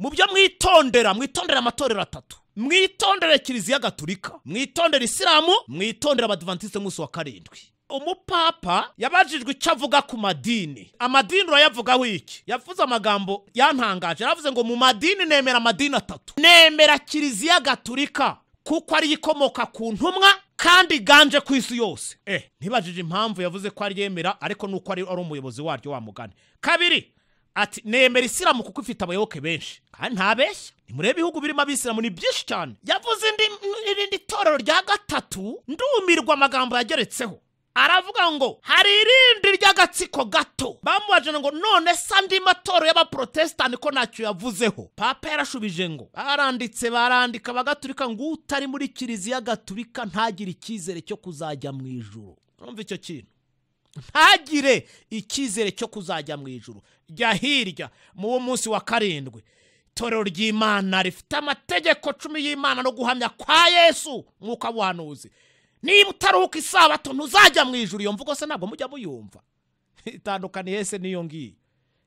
mu byo mwitondera amatorero atatu, mwitondere kiliziya gatolika, mwitondere isilamu, mwitondere abadventiste munsi wa karindwi. Umupapa yabajijwe icyo avuga ku madini. Amadini urayavugaho iki? Yavuze amagambo yantangaje. Yaravuze ngo mu madini nemera amadini atatu. Nemera kiliziya gatolika kuko ari ikomoka ku ntumwa kandi ganje ku isi yose. Ntibajije impamvu yavuze ko ari yemera, ariko nuko ari umuyobozi waryo wa mugani. Kabiri, ati nemera isilamu kuko ifite abayoboke benshi. Kandi ntabeshya. Nimurebe ibihugu birimo abisilamu ni byinshi cyane. Yavuze irindi torero rya gatatu, ndumirwa amagambo yageretseho. Aravuga ngo hari irindi ry'agatsiko gato. Bamubaje ngo none sandi matoro y'abaprotestani ko ntacyo yavuzeho. Papa yarashubije ngo barandika bagaturika ngo utari muri kiliziya gatulika ntagire icyizere cyo kuzajya mw'Ijuru. Urumva icyo kintu? Ntagire icyizere cyo kuzajya mw'Ijuru. Jya hirya mu munsi wa karindwi. Torero ry'Imana rifite amategeko 10 y'Imana no guhamya kwa Yesu nk'uko ubuhanuzi. Niba utaruhuka isabato ntuzajya mw'Ijuru. Iyo mvugo se ntabwo mujya muyumva. Itandukanye Yesu niyo ngiye.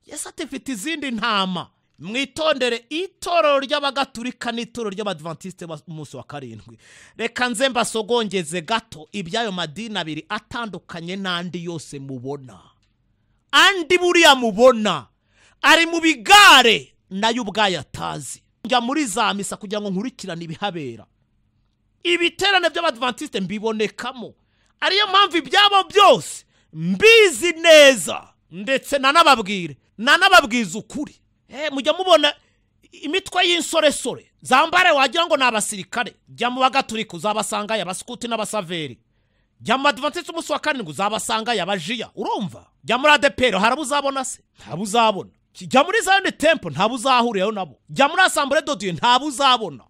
Yesu atifite izindi ntama. Mwitondere itorero ry'abagatulika n'itorero ry'abadventiste munsi wa karindwi. Reka nze mbasogongeze gato ibyayo madini abiri atandukanye n'andi yose mubona. Andi buriya mubona ari mu bigare nayo ubwayo atazi. Njya muri za misa kugira ngo nkurikirane ibihabera. Ibiterane by'abadventiste mbibonekamo. Ariyo mpamvu ibyabo byose mbizi neza, ndetse nanababwiza ukuri. Mujya mubona imitwe y'insoresore zambare wagira ngo n'abasirikare. Jya mu bagatulika uzabasanga y'abaskuti n'abasaveri. Jya mu adventiste umunsi wa karindwi uzabasanga y'abajiya. Urumva? Jya muri ADPR harabuzabona se? Ntabuzabona. Jya muri Zion Temple ntabuzahuriyeho nabo. Jya muri Assemblée de Dieu ntabuzabona.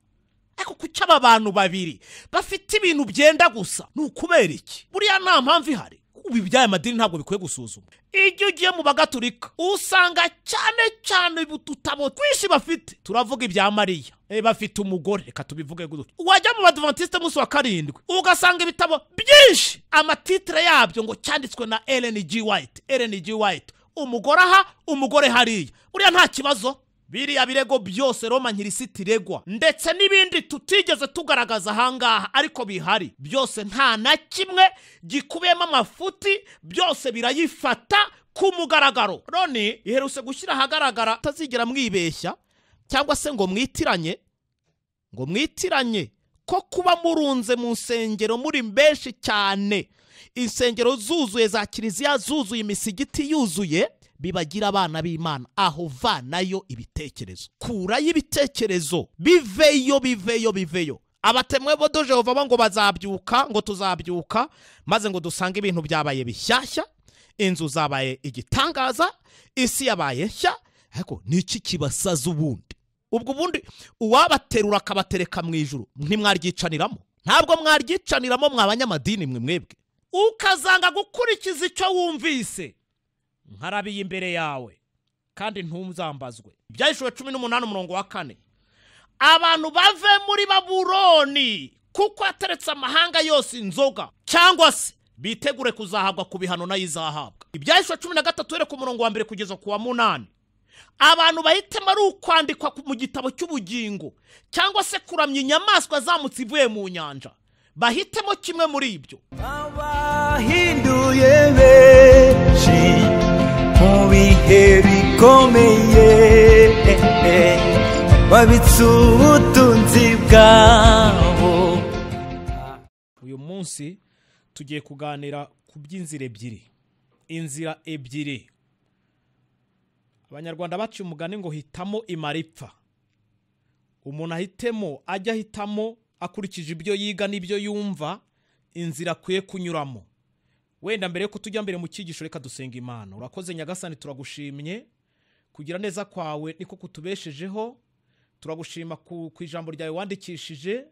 Ariko kuki aba bantu babiri bafite ibintu byenda gusa? Nukubera iki? Buriya nta mpamvu ihari. Ubu ibyaya madini ntabwo bikwiye gusuzuma. Iyo ugiye mu bagatulika usanga cyane tutabo twishi bafite. Turavuga ibya Mariya. Bafite umugore, reka tubivuge gutyo. Wajya mu badventiste munsi wa karindwi ugasanga ibitabo byinshi amatitre yabyo ngo cyanditswe na Ellen G. White. Umugore aha, umugore hariya. Buriya nta kibazo. Biriya birego byose Roma nkirisitiregwa ndetse n'ibindi tutigeze tugaragaza hangaha ariko bihari byose nta na kimwe gikubiyemo amafuti, byose birayifata ku mugaragaro. None iherutse gushyira ahagaragara tazigera mwibeshya cyangwa se ngo mwitiranye ko kuba murunze mu nsengero muri mbenshi cyane, insengero zuzuye za kiliziya zuzuye, imisigiti yuzuye, bibagira abana b'Imana. Aho vanayo ibitekerezo, kurayo ibitekerezo, biveyo. Abatemwe bo do Jehova ngo bazabyuka, ngo tuzabyuka maze ngo dusange ibintu byabaye bishyashya, inzu zabaye igitangaza, isi yabaye nshya. Ariko niki kibasaza ubundi? Ubwo bundi uwabaterura akabatereka mw'Ijuru ntimwaryicaniramo? Ntabwo mwaryicaniramo mwabanyamadini mwebwe. Ukazanga gukurikiza icyo wumvise. Nkarabiye imbere yawe kandi ntumuzambazwe. Byahishwe 18:4. Abantu bave muri Babuloni kuko ateretse amahanga yose inzoga, cyangwa se bitegure kuzahabwa ku bihano nayizahabwa. Ibyahishwe 13:1 kugeza ku wa 8. Abantu bahitemo ari ukwandikwa mu gitabo cy'ubugingo cyangwa se kuramya inyamaswa zamutse ivuye mu nyanja. Bahitemo kimwe muri ibyo. Abahinduye benshi mu bihe bikomeye, babitse ubutunzi bwabo. Uyu munsi tugiye kuganira ku by'inzira ebyiri. Inzira ebyiri. Abanyarwanda baciye umugani ngo hitamo imaripfa. Umuntu ahitamo akurikije ibyo yiga n'ibyo yumva inzira akwiye kunyuramo. Wenda mbere ko tujya mbere mu cyigisho reka dusenga Imana. Urakoze Nyagasani, turagushimye kugira neza kwawe niko kutubeshejeho. Turagushima ku ijambo ryawe wandikishije,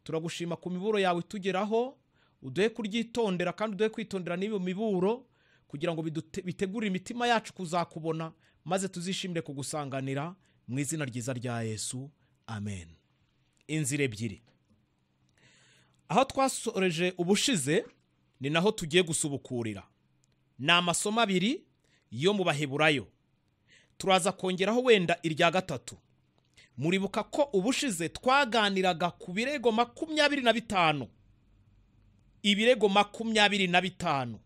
turagushima ku miburo yawe tugeraho. Uduhe kuryitondera kandi uduhe kwitondera n'iyo miburo kugira ngo bitegure imitima yacu kuzakubona maze tuzishimire kugusanganira mu izina ryiza rya Yesu, amen. Inzira ebyiri. Aho twasoreje ubushize ni naho tugiye gusubukurira. Ni amasomo abiri yo mu Baheburayo. Turaza kongeraho wenda irya gatatu. muribuka ko ubushize twaganiraga ku birego 25. Ibirego 25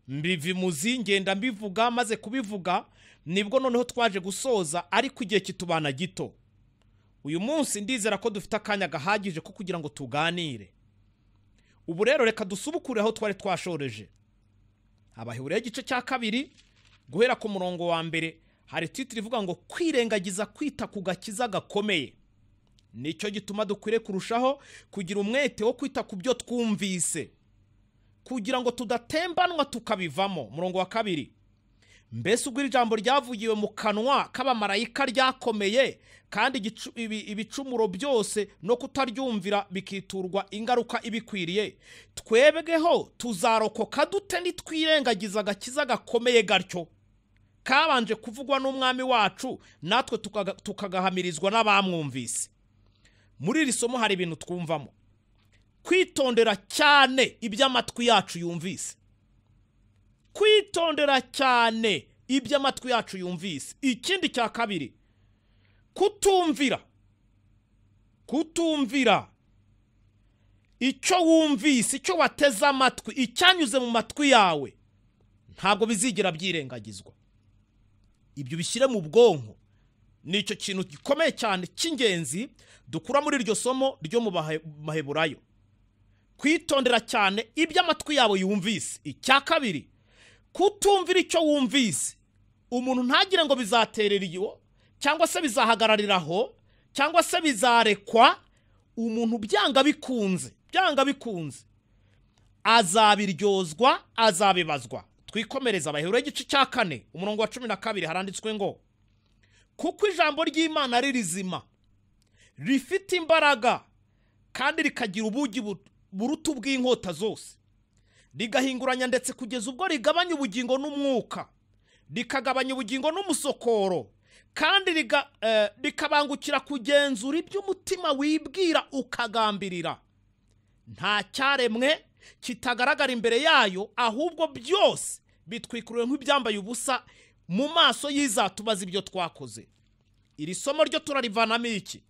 mbivimuzi ngenda mbivuga, maze kubivuga nibwo noneho twaje gusoza, ariko igihe kitubana gito. Uyu munsi ndizera ko dufite akanya gahagije ko kugira ngo tuganire. Ubu rero reka dusubukure aho twari twashoreje. Abaheburayo igice cya 2 guhera ku murongo wa mbere hari titre ivuga ngo kwirengagiza kwita ku gakiza gakomeye. Nicyo gituma dukwiriye kurushaho kugira umwete wo kwita ku byo twumvise, kugira ngo tudatembanwa tukabivamo. Murongo wa 2, mbese ubwo ijambo ryavugiwe mu kanwa k'abamarayika ryakomeye, kandi ibicumuro byose no kutaryumvira bikiturwa ingaruka ibikwiriye, twebweho tuzarokoka dute nitwirengagiza agakiza gakomeye gatyo kabanje kuvugwa n'umwami wacu, natwe tukagahamirizwa n'abamwumvise. Muri iri somo hari ibintu twumvamo: kwitondera cyane iby'amatwi yacu yumvise. Kwitondera cyane iby'amatwi yacu yumvise. Ikindi cya 2, kutumvira icyo wumvise, icyo wateze amatwi, icyanyuze mu matwi yawe ntabwo bizigira byirengagizwa. Ibyo bishyire mu bwonko. Nicyo kintu gikomeye cyane cy'ingenzi dukura muri iryo somo ryo mu Baheburayo. Kwitondera cyane iby'amatwi yawe yumvise. Icya 2, kutumvira icyo wumvise. Umuntu ntagire ngo bizaterera iyo, cyangwa se bizahagarariraho, cyangwa se bizarekwa. Umuntu byanga bikunze azabiryozwa, azabibazwa. Twikomereza Abaheburayo igice cya 4 umurongo wa 12 haranditswe ngo kuko ijambo ry'Imana ari rizima, rifite imbaraga, kandi rikagira ubugi buruta bw'inkota zose, rigahinguranya ndetse kugeza ubwo rigabanya ubugingo n'umwuka, rikagabanya ubugingo n'umusokoro, kandi rikabangukira kugenzura iby'umutima wibwira ukagambirira. Nta cyaremwe kitagaragara imbere yayo, ahubwo byose bitwikuriwe nk'ibyambaye ubusa mu maso y'izatubaza ibyo twakoze. Iri somo ryo turarivanamo iki?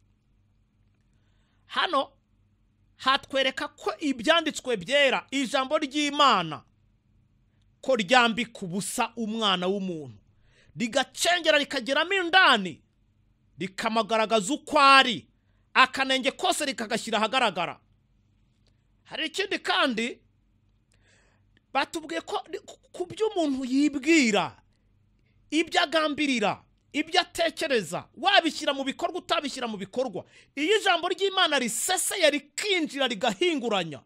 Hano hatwereka ko ibyanditswe byera, ijambo ry'Imana, ko ryambika ubusa umwana w'umuntu, rigacengera rikageramo indani, rikamagaragaza uko ari, akanenge kose rikagashyira ahagaragara. Hari ikindi kandi batubwiye ko ku by'umuntu yibwira, ibyo agambirira, ibyo atekereza, wabishyira mu bikorwa utabishyira mu bikorwa. Iyo ijambo ry'Imana riseseye rikinjira rigahinguranya,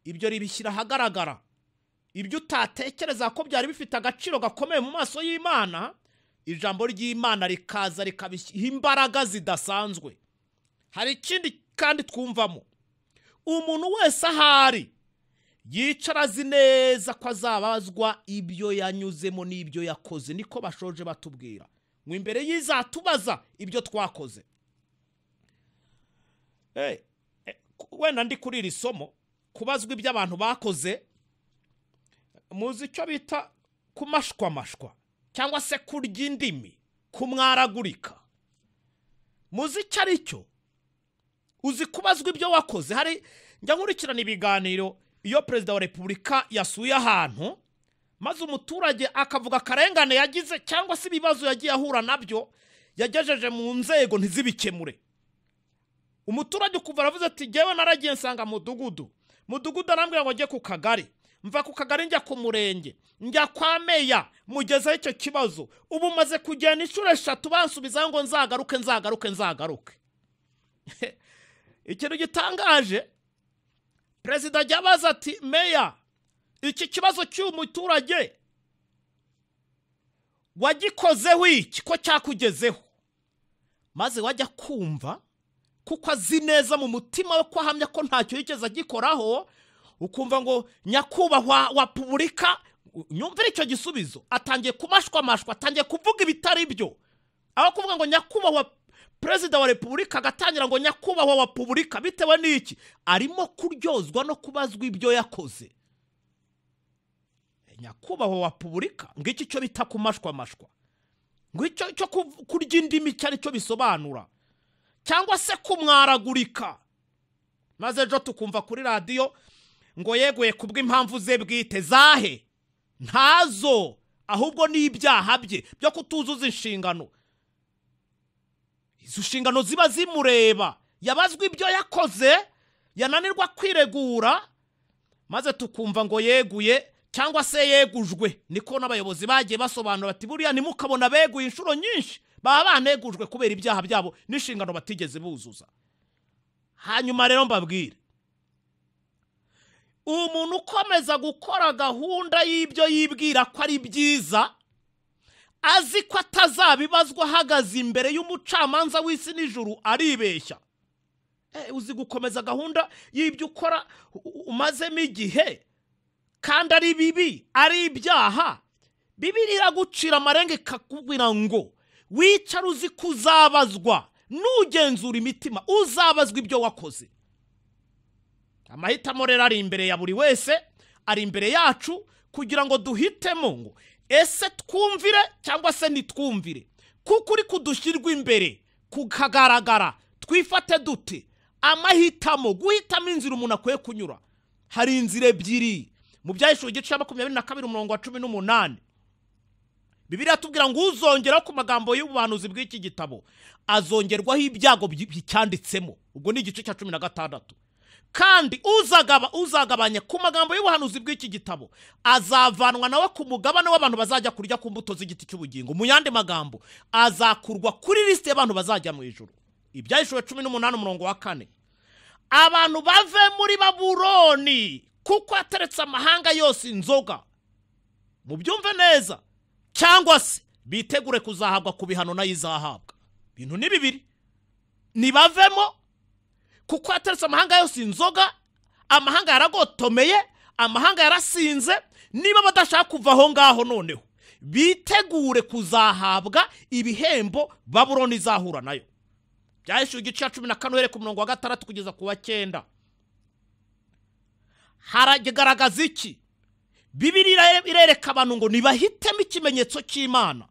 ibyo ribishyira ahagaragara. Ibyo utatekereza ko byari bifite agaciro gakomeye mu maso y'Imana, ijambo ry'Imana rikaza rikabishyira imbaraga zidasanzwe. Hari ikindi kandi twumvamo: umuntu wese ahari yicara azi neza ko azabazwa ibyo yanyuzemo n'ibyo yakoze. Niko bashoje batubwira ngo imbere y'izatubaza ibyo twakoze. Wenda ndi kuri iri somo kubazwa ibyo abantu bakoze, muzi icyo bita kumashwamashwa cyangwa se kurya indimi, kumwaragurika. Muzi icyo ari cyo? Uzi kubazwa ibyo wakoze. Hari njya nkurikirana ibiganiro iyo Perezida wa Repubulika yasuye ahantu, maze umuturage akavuga akarengane yagize cyangwa se ibibazo yagiye ahura nabyo yagejeje mu nzego ntizibikemure. Umuturage kuva aravuze ati jyewe naragiye nsanga mudugudu arambwira ngo njye ku kagari, mva ku kagari njya ku murenge, njya kwa meya, mugezeho icyo kibazo, ubu maze kugenda inshuro 3 bansubizaho ngo nzagaruke. Ikintu gitangaje, Perezida ajya abaza ati meya, iki kibazo cy'uyu muturage wagikozeho iki ko cyakugezeho? Maze wajya kumva, kuko azi neza mu mutima we ko ahamya ko ntacyo yigeze agikoraho, ukumva ngo nyakubahwa wa Repubulika. Nyumvira icyo gisubizo, atangiye kumashwamashwa, atangiye kuvuga ibitari byo. Aho kuvuga ngo nyakubahwa Perezida wa Repubulika, agatangira ngo nyakubahwa wa Repubulika. Bitewe n'iki? Arimo kuryozwa no kubazwa ibyo yakoze. Nyakubahwa wa Repubulika, ngiki cyo bita kumashwamashwa, ngo icyo kurya indimi cyari cyo bisobanura. cyangwa se kumwaragurika, maze ejo tukumva kuri radiyo ngo yeguye kubw'impamvu ze bwite. Zahe? Ntazo, ahubwo ni ibyaha bye byo kutuzuza inshingano. Izo nshingano ziba zimureba, yabazwe ibyo yakoze, yananirwa kwiregura, maze tukumva ngo yeguye cyangwa se yegujwe. Niko n'abayobozi bagiye basobanura bati buriya ntimukabona beguye inshuro nyinshi baba banegujwe kubera ibyaha byabo n'inshingano batigeze buzuza. Hanyuma rero mbabwire, umuntu ukomeza gukora gahunda y'ibyo yibwira ko ari byiza, azi ko atazabibazwa ahagaze imbere y'umucamanza w'isi n'ijuru, aribeshya. Uzi gukomeza gahunda y'ibyo ukora umazemo igihe kandi ari bibi, ari ibyaha, Bibiliya iragucira amarenga ikakubwira ngo wicara uzi kuzabazwa, nugenzura imitima uzabazwa ibyo wakoze. Amahitamo rero ari imbere ya buri wese, ari imbere yacu, kugira ngo duhitemo ngo ese twumvire cyangwa se nitwumvire. Kuko uri kudushyirwa imbere kukagaragara, twifate dute? Amahitamo, guhitamo inzira umuntu akwiye kunyura, hari inzira ebyiri. Mu byahishwe igice cya 22 umurongo wa 18, Bibiliya tubwira ngo uzongeraho ku magambo y'ubuhanuzi bw'iki gitabo azongerwaho ibyago bicyanditsemo. Ubwo ni igice cya 16. Kandi uzagabanya ku magambo y'ubuhanuzi bw'iki gitabo azavanwa nawe ku mugabane w'abantu bazajya kurya ku mbuto z'igiti cy'ubugingo. Mu yandi magambo, azakurwa kuri liste y'abantu bazajya mu ijuru. Ibyahishwe 18 umurongo wa 4. Abantu bave muri Babuloni, kuko ateretse amahanga yose inzoga. Mubyumve neza, cyangwa se bitegure kuzahabwa ku bihano nayo izahabwa. Bintu ni bibiri. Nibavemo, kuko ateretse amahanga yose inzoga, amahanga yaragotomeye, amahanga yarasinze. Niba badashaka kuva aho ngaho, noneho bitegure kuzahabwa ibihembo Babuloni izahura nayo. Byahishwe igice cya 14 ku murongo wa 6 kugeza ku wa 9. Haragaragaza iki? Bibiliya irereka abantu ngo nibahitemo ikimenyetso cy'Imana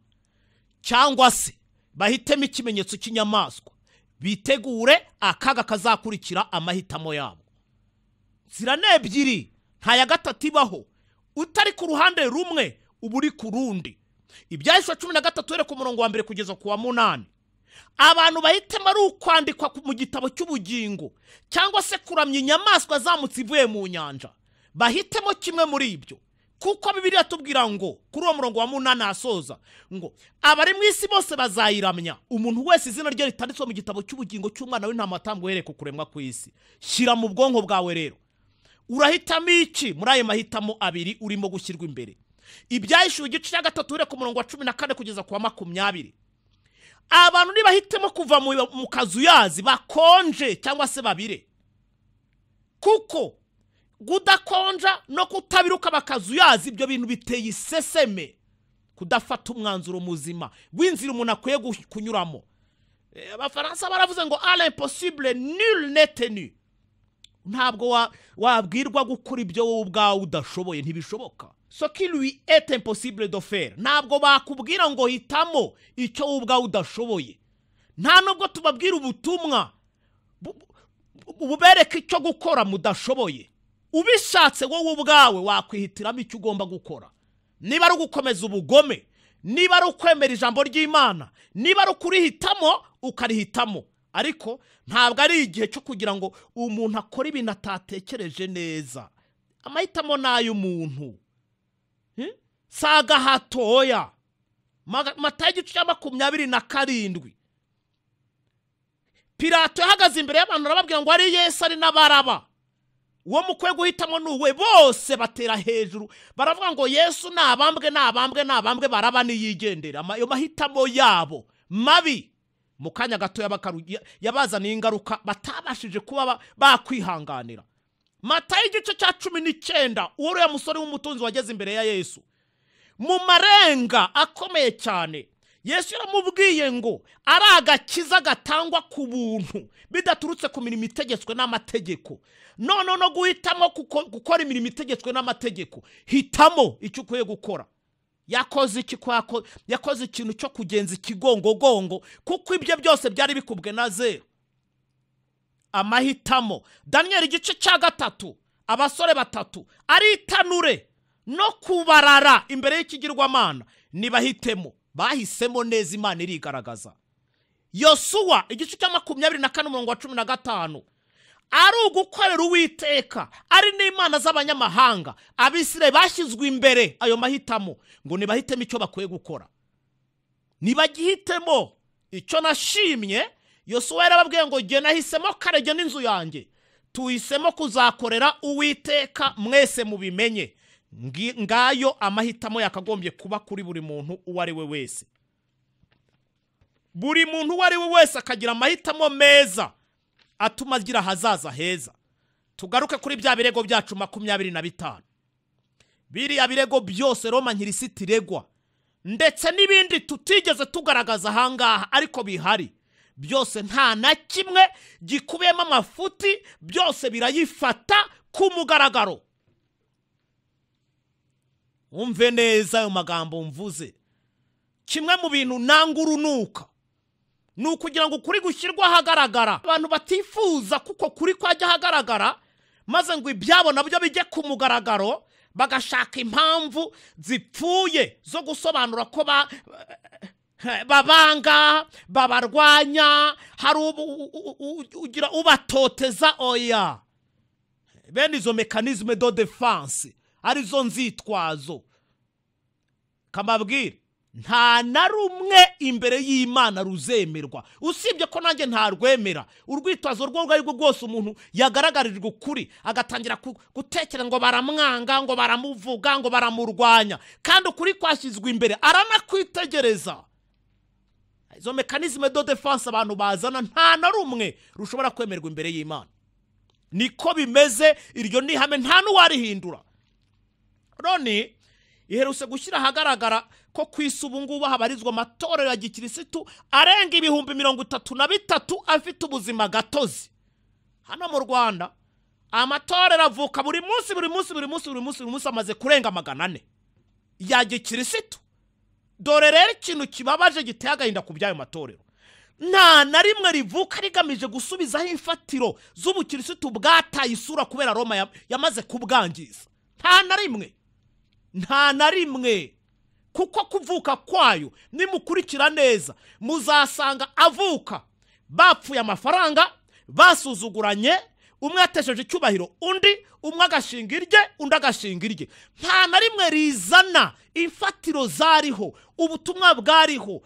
cyangwa se bahitemo ikimenyetso cy'inyamaswa, bitegure akaga kazakurikira amahitamo yabo. Zira nebyiri, nta ya gatatu ibaho. Utari ku ruhande rumwe uba uri ku rundi. Ibyahishwe 13 ku murongo wa 1 kugeza ku wa 8. Abantu bahitemo ari ukwandikwa mu gitabo cy'ubugingo cyangwa se kuramya inyamaswa zamutse ivuye mu nyanja. Bahitemo kimwe muri ibyo, kuko Bibiliya tubwira ngo kuri uwo murongo wa 8 asoza ngo abari mu isi bose bazayiramya, umuntu wese izina rye ritanditswe mu gitabo cy'ubugingo cy'umwana w'intama atambwe uhereye ku kuremwa kw'isi. Shyira mu bwonko bwawe rero, urahitamo iki muri ayo mahitamo abiri urimo gushyirwa imbere? Ibyahishwe igice cya 3 ku murongo wa 14 kugeza ku wa 20. Abantu nibahitemo kuva mu kazuyazi bakonje cyangwa se babire, kuko kudakonja no kutabiruka bakazuyazi ibyo bintu biteye iseseme. Kudafata umwanzuro muzima w'inzira umuntu akwiye kunyuramo. Abafaransa baravuze ngo à l'impossible nul n'est tenu. Ntabwo wabwirwa gukora ibyo wowe ubwawe udashoboye, ntibishoboka. Ce qui lui est impossible de faire, ntabwo bakubwira ngo hitamo icyo wowe ubwawe udashoboye. Nta nubwo tubabwira ubutumwa bubereka icyo gukora mudashoboye. Ubishatse wowe ubwawe wakwihitiramo icyo ugomba gukora. Niba ari ugukomeza ubugome, niba ari ukwemera ijambo ry'Imana, niba ari ukurihitamo ukarihitamo. Ariko ntabwo ari igihe cyo kugira ngo umuntu akore ibintu atatekereje neza. Amahitamo nayo umuntu saga hatoya. Matayo igice cya 27. Pilato yahagaze imbere y'abantu arababwira ngo ari Yesu ari n'abaraba. Uwo mukwiye guhitamo nuwe. Bose batera hejuru baravuga ngo Yesu nabambwe baraba niyigendera. Ayo mahitamo yabo mabi mu kanya gato yabazaniye ingaruka batabashije kuba bakwihanganira. Matayo igice cya 19, uwo ya musore w'umutunzi wageze imbere ya Yesu mu marenga akomeye cyane. Yesu yaramubwiye ngo ari agakiza gatangwa ku buntu bidaturutse ku mirimo itegetswe n'amategeko. No guhitamo gukora imirimo itegetswe n'amategeko. Hitamo icyo ukwiye gukora. Yakoze iki? Yakoze ikintu cyo kugenza ikigongogongo, kuko ibyo byose byari bikubwe na zero. amahitamo. Daniel igice cya 3, abasore 3 ari itanure no kubarara imbere y'ikigirwamana, nibahitemo. Bahisemo neza, Imana irigaragaza. Yosuwa igice cya 24:15 ari ugukorera Uwiteka, ari n'imana z'abanyamahanga. Abisirayeli bashyizwe imbere ayo mahitamo, ngo nibahitemo icyo bakwiye gukora. Nibagihitemo icyo nashimye, Yosuwa yarababwiye ngo jye nahisemo karege n'inzu yanjye, tuhisemo kuzakorera Uwiteka, mwese mubimenye. Ngayo amahitamo yakagombye kuba kuri buri muntu uwo ari we wese. Buri muntu uwo ari we wese akagira amahitamo meza atuma agira ahazaza heza. Tugaruke kuri bya birego byacu 25. Biriya birego byose Roma nkirisiti iregwa, ndetse n'ibindi tutigeze tugaragaza ahangaha ariko bihari, byose nta na kimwe gikubiyemo amafuti, byose birayifata ku mugaragaro. Umve neza ayo magambo mvuze. Kimwe mu bintu nangurunuka ni ukugira ngo kuri gushyirwa ahagaragara, abantu batifuza kuko kuri kwajya ahagaragara, maze ngo ibyabo nabyo bijye ku mugaragaro, bagashaka impamvu zipfuye zo gusobanura ko babanga, babarwanya, hari ugira ubatoteza. Oya, bene izo mekanizme de defense arizo nzitwazo. Kamabwira, nta na rumwe imbere y'Imana ruzemerwa, usibye ko nanjye ntarwemera. Urwitwazo rwo ari rwo rwose umuntu yagaragarijwe ukuri, agatangira gutekera ngo baramwanga, ngo baramuvuga, ngo baramurwanya, kandi ukuri kwashyizwe imbere aranakwitegereza. Izo mekanizme de defense abantu bazana nta na rumwe rushobora kwemerwa imbere y'Imana. Niko bimeze, iryo ni ihame, nta n'uwarihindura. None iherutse gushyira ahagaragara ko ku isi ubu ngubu habarizwa amatorero ya gikirisitu arenga 33,000 afite ubuzima gatozi. Hano mu Rwanda amatorero avuka buri munsi amaze kurenga 400 ya gikirisitu. Dore rero ikintu kibabaje giteye agahinda ku byayo matorero, nta na rimwe rivuka rigamije gusubizaho imfatiro z'ubukirisitu bwataye isura kubera Roma yamaze kubwangiza. Nta na rimwe. Kuko kuvuka kwayo nimukurikira neza muzasanga avuka bapfuye amafaranga, basuzuguranye, umwe atesheje icyubahiro undi, umwe agashinga irye undi agashinga irye. Nta na rimwe rizana imfatiro zariho, ubutumwa bwariho,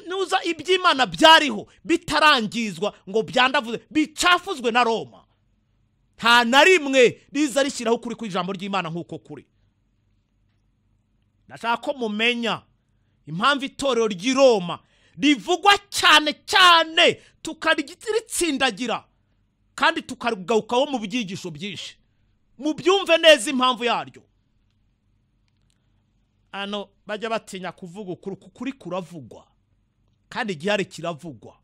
nuza iby'Imana byariho bitarangizwa ngo byandavuze bicafuzwe na Roma. Nta na rimwe riza rishyiraho kuri ku ijambo ry'Imana nk'uko kuri. Ndashaka ko mumenya impamvu itorero ry'i Roma rivugwa cyane cyane, tukaritsindagira kandi tukarugarukaho mu byigisho byinshi. Mubyumve neza impamvu yaryo. Ano bajya batinya kuvuga ukuri kuravugwa, kandi igihari kiravugwa.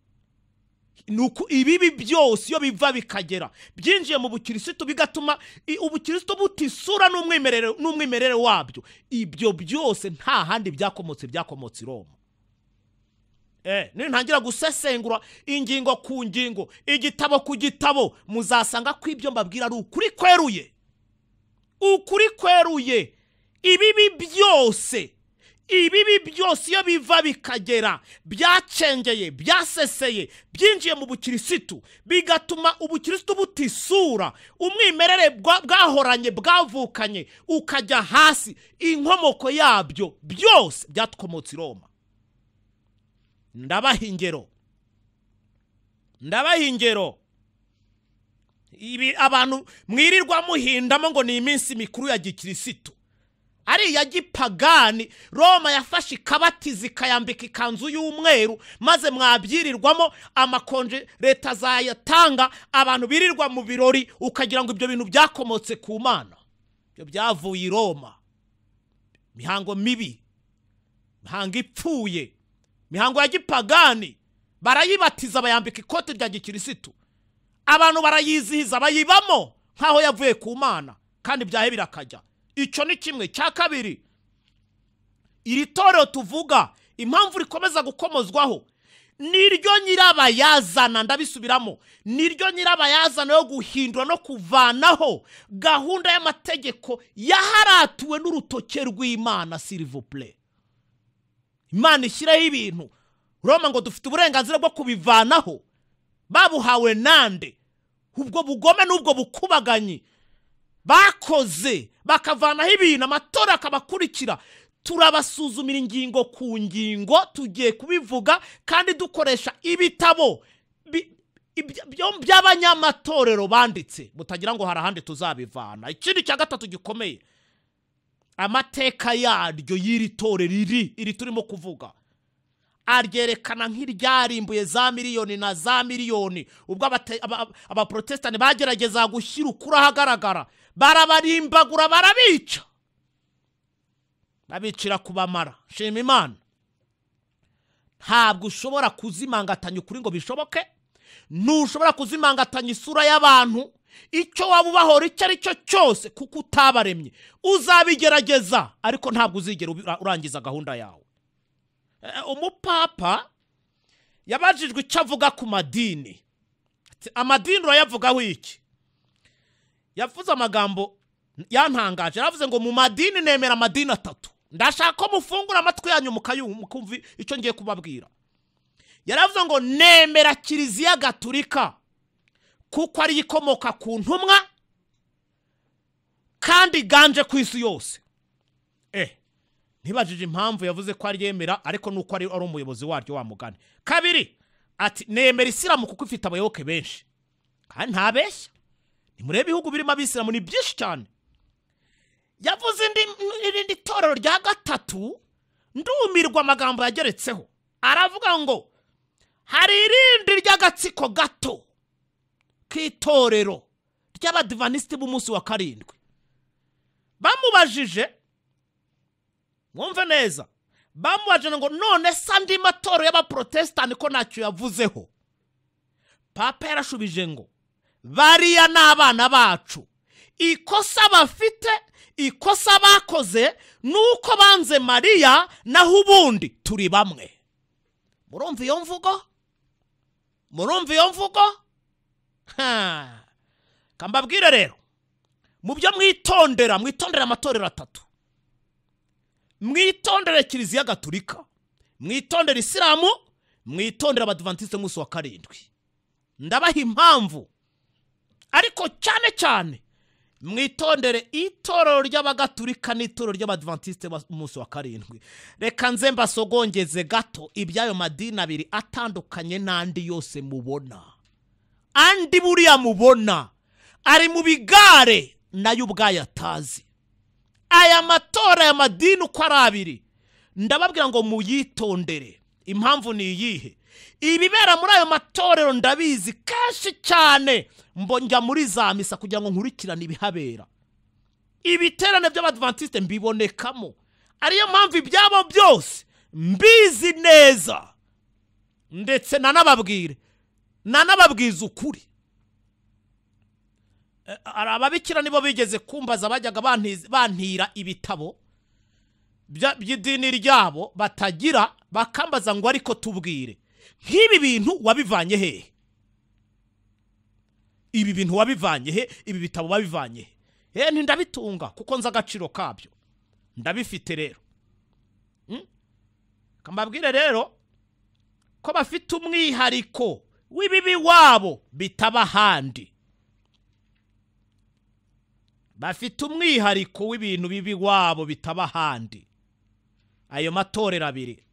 Nuko ibibi byose iyo biva bikagera byinjiye mu bukirisitu, bigatuma ubukirisitu butisura n'umwimerere wabyo. Ibyo byose nta handi byakomotse i Roma. Nintangira gusesengura ingingo ku ngingo, igitabo ku gitabo, muzasanga ko ibyo mbabwira ari ukuri kweruye. Ukuri kweruye. Ibibi byose iyo biva bikagera, byacengeye, byaseseye, byinjiye mu bukirisitu, bigatuma ubukirisitu butisura, umwimerere bwahoranye, bwavukanye ukajya hasi. Inkomoko yabyo byose byatkomotse i Roma. Ndabaha ingero. Ibi abantu mwirirwa muhindamo ngo ni iminsi mikuru ya gikirisitu, ari ya gipagani. Roma yafashe ikabatiza ikayambika ikanzu y'umweru, maze mwabyirirwamo amakonje leta zayatanga, abantu birirwa mu birori, ukagira ngo ibyo bintu byakomotse ku Mana. Ibyo byavuye i Roma. Mihango mibi, mihango ipfuye, mihango ya gipagani barayibatiza, bayambika ikote rya gikirisitu, abantu barayizihiza, bayibamo nkaho yavuye ku Mana, kandi byahe birakajya. Icyo ni kimwe. Cya kabiri, iri torero tuvuga impamvu rikomeza gukomozwaho niryo nyirabayazana, ndabisubiramo, niryo nyirabayazana yo guhindura no kuvanaho gahunda y'amategeko yaharatuwe n'urutoke rw'Imana. S'il vous plaît, Imana ishyiraho ibintu Roma ngo dufite uburenganzira bwo kubivanaho. Babuhawe nande? Ubwo bugome n'ubwo bukubaganyi bakoze bakavanaho ibintu, amatora akabakurikira. Turabasuzumira ingingo ku ngingo, tugiye kubivuga kandi dukoresha ibitabo by'abanyamatorero banditse, mutagira ngo harahandi tuzabivana. Ikindi cya gatatu gikomeye, amateka yaryo y'iri torero iri turimo kuvuga aryerekana nk'iryarimbuye za miliyoni na za miliyoni. Ubwo abaprotestani bagerageza gushyira ukuri ahagaragara, barabarimbagura, barabica, babicira kubamara. Shima Imana, ntabwo ushobora kuzimangatanya ukuri ngo bishoboke. Ntushobora kuzimangatanya isura y'abantu. Icyo waba ubahora icyo ari cyo cyose, kuko utabaremye. Uzabigerageza ariko ntabwo uzigera urangiza gahunda yawe. Umupapa yabajijwe icyo avuga ku madini. Amadini urayavugaho iki? Yavuze amagambo yantangaje. Yaravuze ngo mu madini nemera amadini atatu. Ndashaka ko mufungura amatwi yanyu mukumva icyo ngiye kubabwira. Yaravuze ngo nemera Kiliziya Gatolika kuko ari ikomoka ku ntumwa kandi ganje ku isi yose. Ntibajije impamvu yavuze ko ari yemera, ariko nuko ari umuyobozi waryo wa mugani. Kabiri, ati nemera Isilamu kuko ifite abayoboke benshi. Kandi ntabeshya, nimurebe ibihugu birimo abisilamu ni byinshi cyane. Yavuze irindi torero rya gatatu, ndumirwa amagambo yageretseho. Aravuga ngo hari irindi ry'agatsiko gato k'itorero ry'Abadventist b'umunsi wa karindwi. Bamubajije, mwumve neza, bamubajije ngo none sandi matoro y'abaprotestani ko ntacyo yavuzeho. Papa yarashubije ngo bariya n'abana bacu, ikosa bafite, ikosa bakoze nuko banze Mariya, naho ubundi turi bamwe. Murumva iyo mvugo? Murumva iyo mvugo? Kambabwire rero, mu byo mwitondera amatorero atatu. Mwitondere Kiliziya Gatolika, mwitondere Isilamu, mwitondere Abadventiste b'umunsi wa karindwi. Ndabaha impamvu, ariko cyane cyane mwitondere itorero ry'Abagatolika n'itorero ry'Abadventiste b'umunsi wa karindwi. Reka nze mbasogongeze gato ibyayo madini abiri atandukanye n'andi yose mubona. Andi buriya mubona ari mu bigare nayo ubwayo atazi. Aya matora ya madini uko ari abiri, ndababwira ngo muyitondere. Impamvu ni iyihe? Ibibera muri ayo matorero ndabizi kenshi cyane, mbonja muri za misa kugira ngo nkurikirane ibihabera. Ibiterane by'Abadventiste mbibonekamo, ariyo mpamvu ibyabo byose mbizi neza, ndetse nanababwiza ukuri. Ababikira nibo bigeze kumbaza, bajyaga bantira ibitabo by'idini ryabo batagira, bakambaza ngo ariko tubwire, nk'ibi bintu wabivanye he? Ibi bintu wabivanye he? Ibi bitabo wabivanye he? Ntindabitunga kuko nza agaciro kabyo, ndabifite rero. Kambabwire rero ko bafite umwihariko w'ibibi wabo bitaba handi. Bafite umwihariko w'ibintu bibi wabo bitaba handi. Ayo matorero abiri,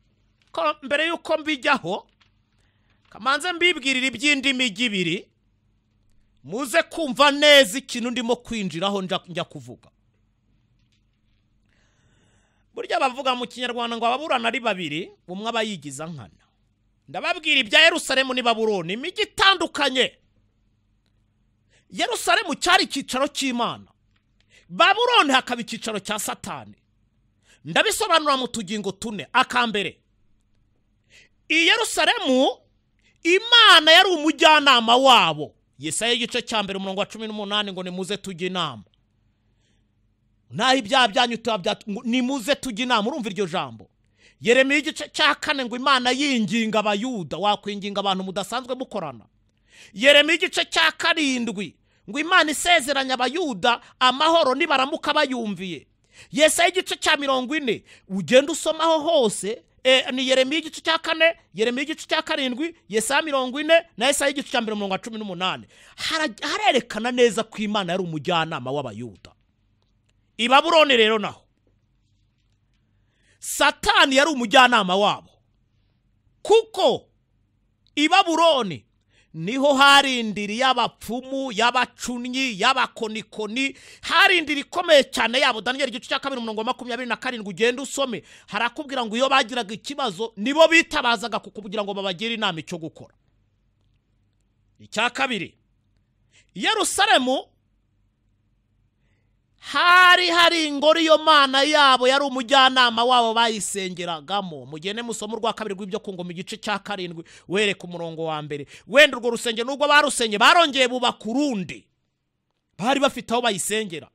ko mbere yuko mbijyaho, kamanze mbibwirira iby'indimi ibiri, muze kumva neza ikintu ndimo kwinjiraho njya kuvuga. Burya bavuga mu Kinyarwanda ngo ababurana ari babiri, umwe aba yigiza nkana. Ndababwira ibya Yerusalemu ni Babuloni, imijyi itandukanye. Yerusalemu cyari icyicaro cy'Imana, Babuloni hakaba icyicaro cya Satani. Ndabisobanura mu tugingo tune. Akambere, i Yerusalemu Imana yari umujyanama wabo. Yesaya igice cya mbere umurongo wa 18 ngo nimuze tujye inama. Naho ibyaha byanyu nimuze tujye inama. Urumva iryo jambo? Yeremiya igice cya 4 ngo Imana yinginga abayuda, wakwinginga abantu mudasanzwe mukorana. Yeremiya igice cya 7 ngo Imana isezeranya abayuda amahoro nibaramuka bayumviye. Yesaya igice cya 40 ugenda usomaho hose, ni Yeremiya igice cya 4, Yeremiya igice cya 7, Yesaya 40 na Yesaya igice cya 18. Harerekana neza ko Imana yari umujyanama w'abayuda. I Babuloni rero naho Satani yari umujyanama wabo, kuko i Babuloni niho harindiri y'abapfumu, y'abacunyi, y'abakonikoni, harindiri ikomeye cyane yabo. Daniel igice cya 2:27 ugenda usome, harakubwira ngo iyo bagiraga ikibazo nibo bitabazaga kukugira ngo babagire inama icyo gukora. Icya 2, Yerusalemu hari ingori yo Mana yabo, yari umujyanama wabo bayisengeragamo. Mugene musomo rwa 2 rw'ibyo ku ngoma igice cya 7 were ku murongo wa 1. Wenda urwo rusenge nubwo barusenye barongeye bubaka urundi, bari bafite aho bayisengera.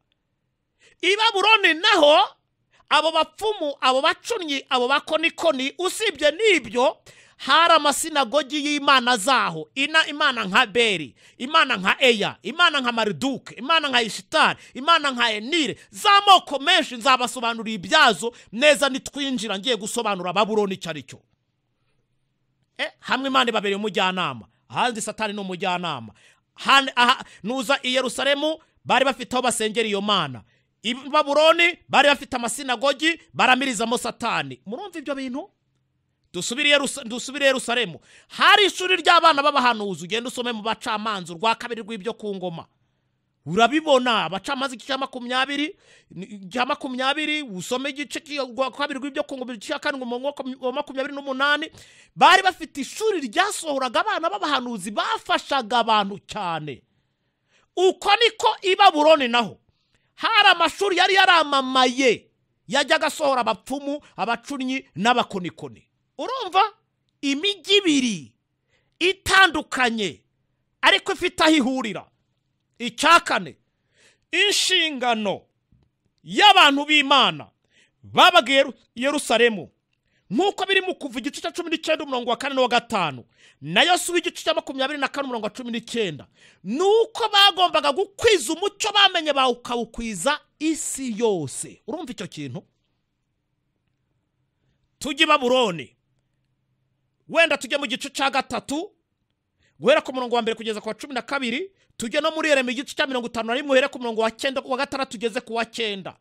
I Babuloni naho abo bapfumu, abo bacunyi, abo bakonikoni, usibye nibyo hari amasinagogi y'Imana zaho. Imana nka Beri, Imana nka Eya, Imana nka Mariduke, Imana nka Ishitari, Imana nka Enire, z'amoko menshi. Nzabasobanurira ibyazo neza nitwinjira ngiye gusobanura Babuloni icyo ari cyo. Hamwe Imana ibabereye umujyanama, ahandi Satani ni umujyanama. Nuza i Yerusalemu bari bafite aho basengera iyo Mana. I Babuloni bari bafite amasinagogi baramirizamo Satani. Murumva ibyo bintu? Dusubire Yerusalemu hari ishuri ry'abana b'abahanuzi. Ugenda usome mu Bacamanza rwa 2 rw'ibyo ku ngoma, urabibona. Abacamanza igice cya 20 usome igice rwa 2 rw'ibyo ku ngoma igice cya 28 bari bafite ishuri ryasohoraga abana b'abahanuzi bafashaga abantu cyane. Uko niko i Babuloni naho hari amashuri yari yaramamaye yajyaga asohora abapfumu, abacunyi n'abakonikoni. Urumva imijyi ibiri itandukanye ariko ifite aho ihurira. Icya 4, inshingano y'abantu b'Imana babaga Yerusalemu nk'uko biri mu Kuva igice cya 19:4-5 na Yosuwa igice cya 24:19, nuko bagombaga gukwiza umucyo bamenye bawukawukwiza isi yose. Urumva icyo kintu? Tujye Babuloni, wenda tujye mu gice cya 3 guhera ku murongo wa 1 kugeza ku wa 12, tujye no muri Yeremiya igice cya 51 guhera ku murongo wa 9 wa 6 tugeze ku wa 9.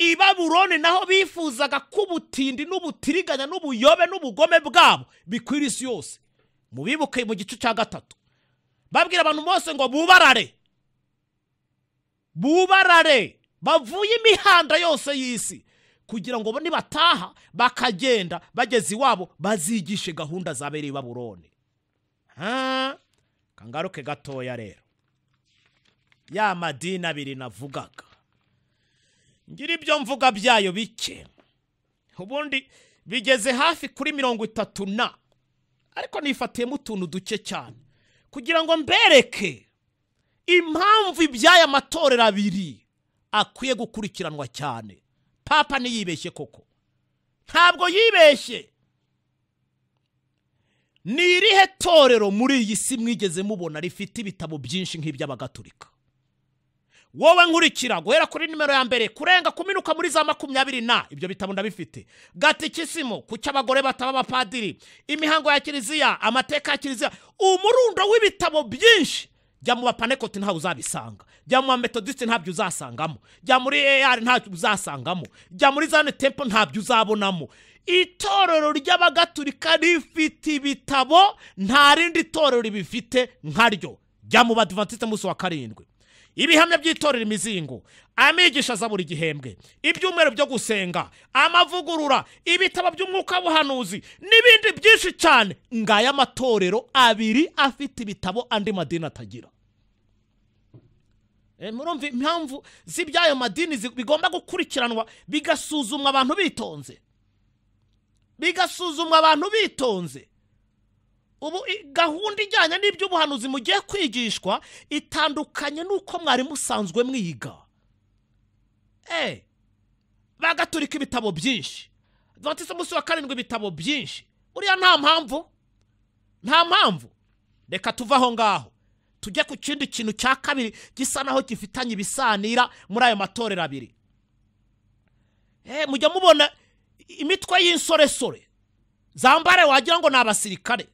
I Babuloni naho bifuzaga kubutindi n'ubutiriganya n'ubuyobe n'ubugome bwabo bikwira isi yose. Mubibuke mu gice cya 3 babwira abantu bose ngo bubarare bavuye imihanda yose y'isi, kugira ngo nibataha bakagenda bageze iwabo bazigishe gahunda zabereye i Babuloni. Kangaruke gatoya rero, ya madini abiri navugaga, ngira ibyo mvuga byayo bike, ubundi bigeze hafi kuri 30 ariko nifatiyemo utuntu duke cyane kugira ngo mbereke impamvu ibyaya matorero abiri akwiye gukurikiranwa cyane. Papa niyibeshye koko, ntabwo yibeshye. Ni irihe torero muri iyi si mwigeze mubona rifite ibitabo byinshi nk'iby'abagatolika? Wowe nkurikira guhera kuri nimero ya 1 kurenga kuminuka muri za 20 ibyo bitabo ndabifite. Gatikisimo ku cy'abagore bataba abapadiri, imihango ya kiliziya, amateka ya kiliziya, umurundo w'ibitabo byinshi. Jya mu Bapanekoti nta uzabisanga, jya mu Methodiste ntabyo uzasangamo, jya muri AR ntabyo uzasangamo, jya muri Zane Temple ntabyo uzabonamo. Itorero ry'abagatolika rifite ibitabo nta rindi torero ribifite nkaryo. Jya mu Adventist munsi wa 7, ibihamya by'itorero imizingo, amigisha za buri gihembwe, ibyumweru byo gusenga, amavugurura, ibitabo by'umwuka w'ubuhanuzi n'ibindi byinshi cyane. Ngaya amatorero abiri afite ibitabo andi madini atagira. Murumva impamvu z'ibyayo madini bigomba gukurikiranwa bigasuzumwa abantu bitonze. Ubu gahunda ijyanye n'iby'ubuhanuzi mugiye kwigishwa itandukanye nuko mwari musanzwe mwiga. Bagatolika ibitabo byinshi, Adventist umunsi wa karindwi ibitabo byinshi. Buriya nta mpamvu. Reka tuvaho ngaho tujye ku kindi kintu cya kabiri gisa naho gifitanye ibisanira muri ayo matorero abiri. Mujya mubona imitwe y'insoresore zambare wagira ngo n'abasirikare.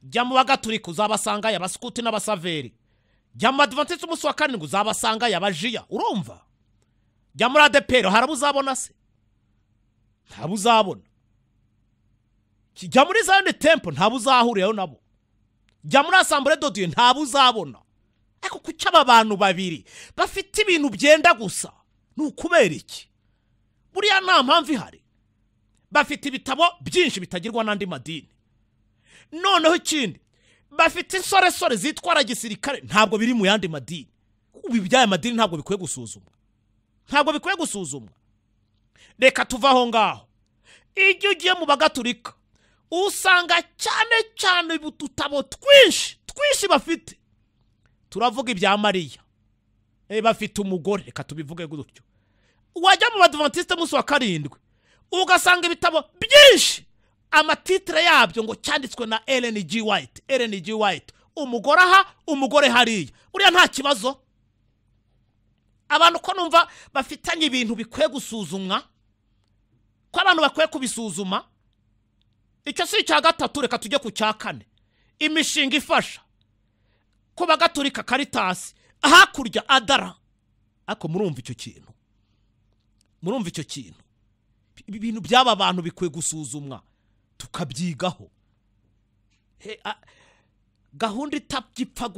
Jya mu bagatulika uzabasanga y'abaskuti n'abasaveri. Jya mu Adventist umunsi wa karindwi uzabasanga y'abajiya. Urumva? Jya muri ADPR harabuzabona se? Ntabuzabona. Jya muri Zion Temple ntabuzahuriyeho nabo. Jya muri Assemblée de Dieu ntabuzabona. Ariko kuki aba bantu babiri bafite ibintu byenda gusa? Nukubera iki? Buriya nta mpamvu ihari. Bafite ibitabo byinshi bitagirwa n'andi madini. Noneho ikindi bafite insoresore zitwara gisirikare ntabwo biri mu yandi madini. Ubi byaya madini ntabwo bikwiye gusuzumwa. Reka tuvaho ngaho. Ijye ugiye mu bagatulika usanga cyane ubututabo twinshi bafite. Turavuga ibya Mariya. Bafite umugore, reka tubivuge gutyo. Wajya mu Adventist umunsi wa karindwi ugasanga ibitabo byinshi amatitre yabyo ngo cyanditswe na Ellen G. White. Umugore aha, umugore hariya. Uriya nta kibazo. Abantu ko numva bafitanye ibintu bikwiye gusuzumwa. Ko abantu bakwiye kubisuzuma. Icyo si icya gatatu, reka tujye ku cya kane. Imishinga ifasha. Ko bagatulika Caritas hakurya Adara. Ako murumva icyo kintu. Ibintu by'aba bantu bikwiye gusuzumwa tukabyigaho. Gahunda itagipfa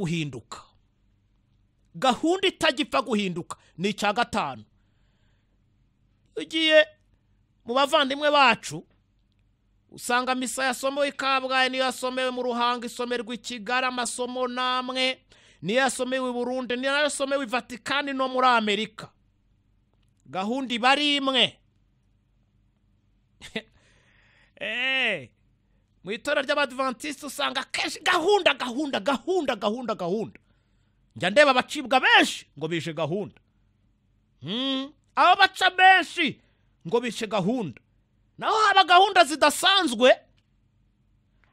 guhinduka ni icya gatanu. Ugiye mu bavandimwe bacu usanga misa yasomewe i Kabgayi, niyo yasomewe mu Ruhango, isomerwa i Kigali, amasomo namwe niyo yasomewe i Burundi, niyo yasomewe i Vatikani no muri Amerika. Gahunda ibari imwe. Mu itorero ry'Abadventist usanga kenshi gahunda. Njya ndeba abacibwa benshi ngo bishe gahunda. Abo baca benshi ngo bishe gahunda. Naho haba gahunda zidasanzwe.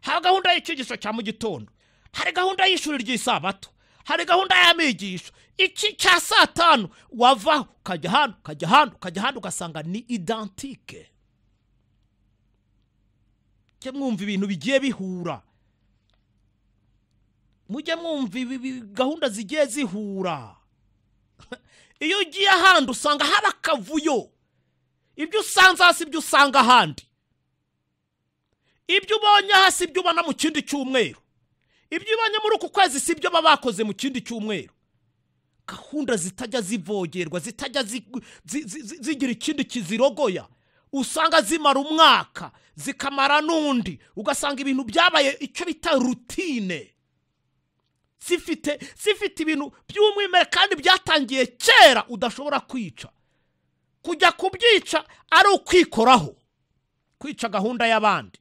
Haba gahunda y'icyigisho cya mu gitondo. Hari gahunda y'ishuri ry'isabato. Hari gahunda y'amigisho. Iki cya saa 5 wava ukajya hano ugasanga ni identique. Cye mwumva ibintu bigiye bihura. Mujye mwumva gahunda zigiye zihura. Iyo ugiye ahandi usanga haba kavuyo. Ibyo usanze hasi ibyo usanga ahandi. Ibyo ubonye hasi ibyo ubona mu kindi cyumweru. Ibyo ubonye muri uku kwezi si ibyo baba bakoze mu kindi cyumweru. Gahunda zitajya zivogerwa, zitajya zigira ikindi kizirogoya. Usanga zimara umwaka, zikamara n'undi. Ugasanga ibintu byabaye icyo bita routine. Zifite ibintu by'umwimere kandi byatangiye kera udashobora kwica. Kujya kubyica ari ukwikoraho. Kwica gahunda y'abandi.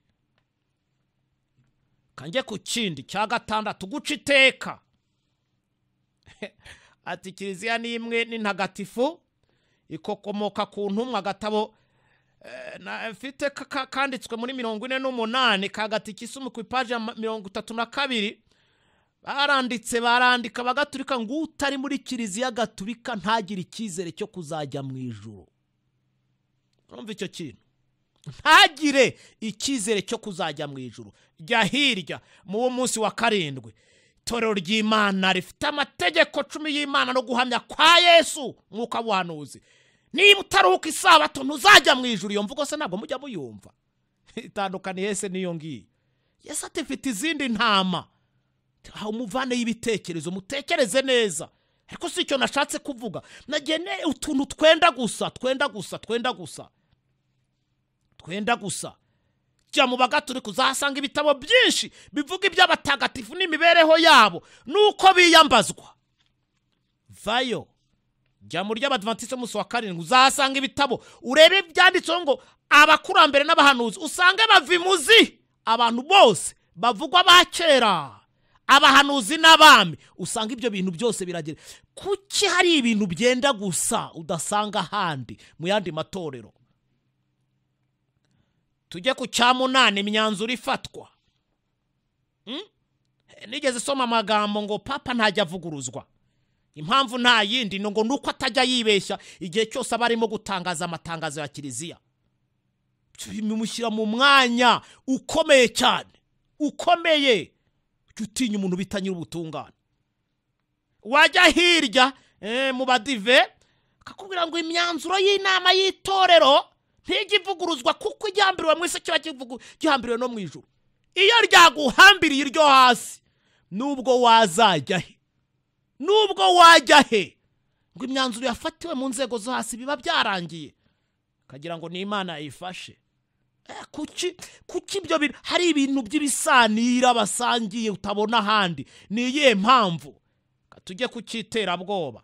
Kanjye ku kindi cya gatandatu guca iteka. Ati Kiliziya ni imwe ni ntagatifu ikokomoka ku ntumwa gatabo mfite kanditswe muri 48 kagatikisumu ku page ya 32 barandika bagatulika ngo utari muri Kiliziya gatulika ntagira icyizere cyo kuzajya mw'Ijuru. Urumva icyo kintu? Ntagire icyizere cyo kuzajya mw'Ijuru. Jya hirya mu munsi wa karindwi. Itorero ry'Imana rifite amategeko 10 y'Imana no guhamya kwa Yesu mwuka ubuhanuzi. Niba utaruhuka isabato ntuzajya mw'Ijuru. Iyo mvugo se ntabwo mujya muyumva. Itandukanye Yesu niyo ngiye. Yesu atifite izindi ntama. Aho umuvane y'ibitekerezo mutekereze neza. Ariko si icyo nashatse kuvuga. Nagene utuntu twenda gusa. Jya mu bagatulika uzahasanga ibitabo byinshi bivuga iby'abatagatifu n'imibereho yabo nuko biyambazwa. Vayo. Jya muri ry'Abadventist umunsi wa karindwi uzahasanga ibitabo urebe byanditseho ngo abakurambere n'abahanuzi usange bavimuzi abantu bose bavugwa bakera. Abahanuzi n'abami usanga ibyo bintu byose biragira. Kuki hari ibintu byenda gusa udasanga handi mu yandi matorero? tujye ku cya munani imyanzuro ifatwa. Nigeze soma amagambo ngo papa ntajya avuguruzwa. Impamvu nta yindi ngo nuko atajya yibeshya igihe cyose aba arimo gutangaza amatangazo ya kiliziya. Bimushyira mu mwanya ukomeye cyane, ukomeye. Utinya umuntu bitanyira ubutungane. Wajya hirya mu badive akakubwira ngo imyanzuro y'inama y'itorero ntigivuguruzwa kuko igihambiriwe mwese kiba gihambiriwe no mw'Ijuru. Iyo ryaguhambiriye iryo hasi nubwo wazajya he, nubwo wajya he, ngo imyanzuro yafatiwe mu nzego zo hasi biba byarangiye, kagira ngo ni Imana yayifashe. Kuki ibyo hari ibintu by'ibisanira basangiye utabona ahandi? Ni iyihe mpamvu? Tujye ku cy'iterabwoba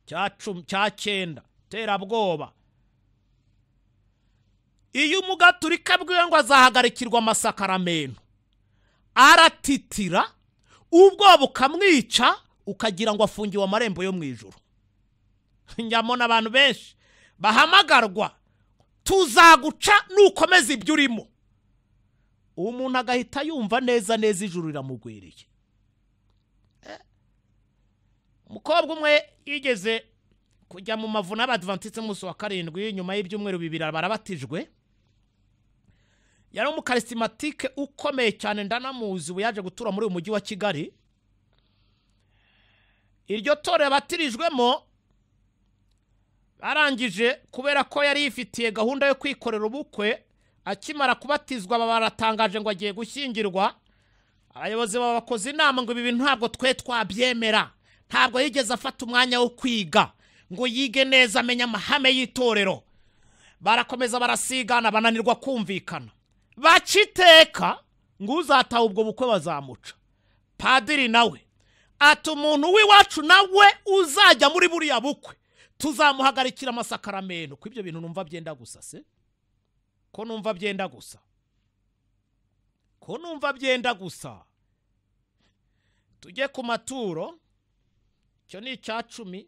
cya 9 terabwoba. Iyo umugaturika bwiwe ngo azahagarikirwa amasakaramentu aratitira, ubwoba bukamwica, ukagira ngo afungiwe amarembo yo mw'Ijuru. Njyamona abantu benshi bahamagarwa, tuzaguca nukomeza ibyo urimo. Umuntu agahita yumva neza ijuru riramugwiriye. Umukobwa umwe yigeze kujya mu mavuna y'Abadventist umunsi wa 7 nyuma y'ibyumweru 2 barabatijwe. Yari umukarismatike ukomeye cyane, ndanamuzi, ubu yaje gutura muri uyu mujyi wa Kigali. Iryo tore yabatirijwemo arangije kubera ko yari yifitiye gahunda yo kwikorera ubukwe. Akimara kubatizwa baratangaje ngo agiye gushyingirwa. Abayobozi babakoze inama ngo ibi bintu ntabwo twe twabyemera. Ntabwo yigeze afata umwanya wo kwiga ngo yige neza amenya amahame y'itorero. Barakomeza barasigana, bananirwa kumvikana. Baciteka ngo uzataha ubwo bukwe bazamuca. Padiri nawe ati umuntu w'iwacu nawe uzajya muri buriya bukwe tuzamuhagarikira amasakaramentu. Ko ibyo bintu numva byenda gusa se? Ko numva byenda gusa? Ko numva byenda gusa? Tujye ku maturo. Cyo ni icya 10.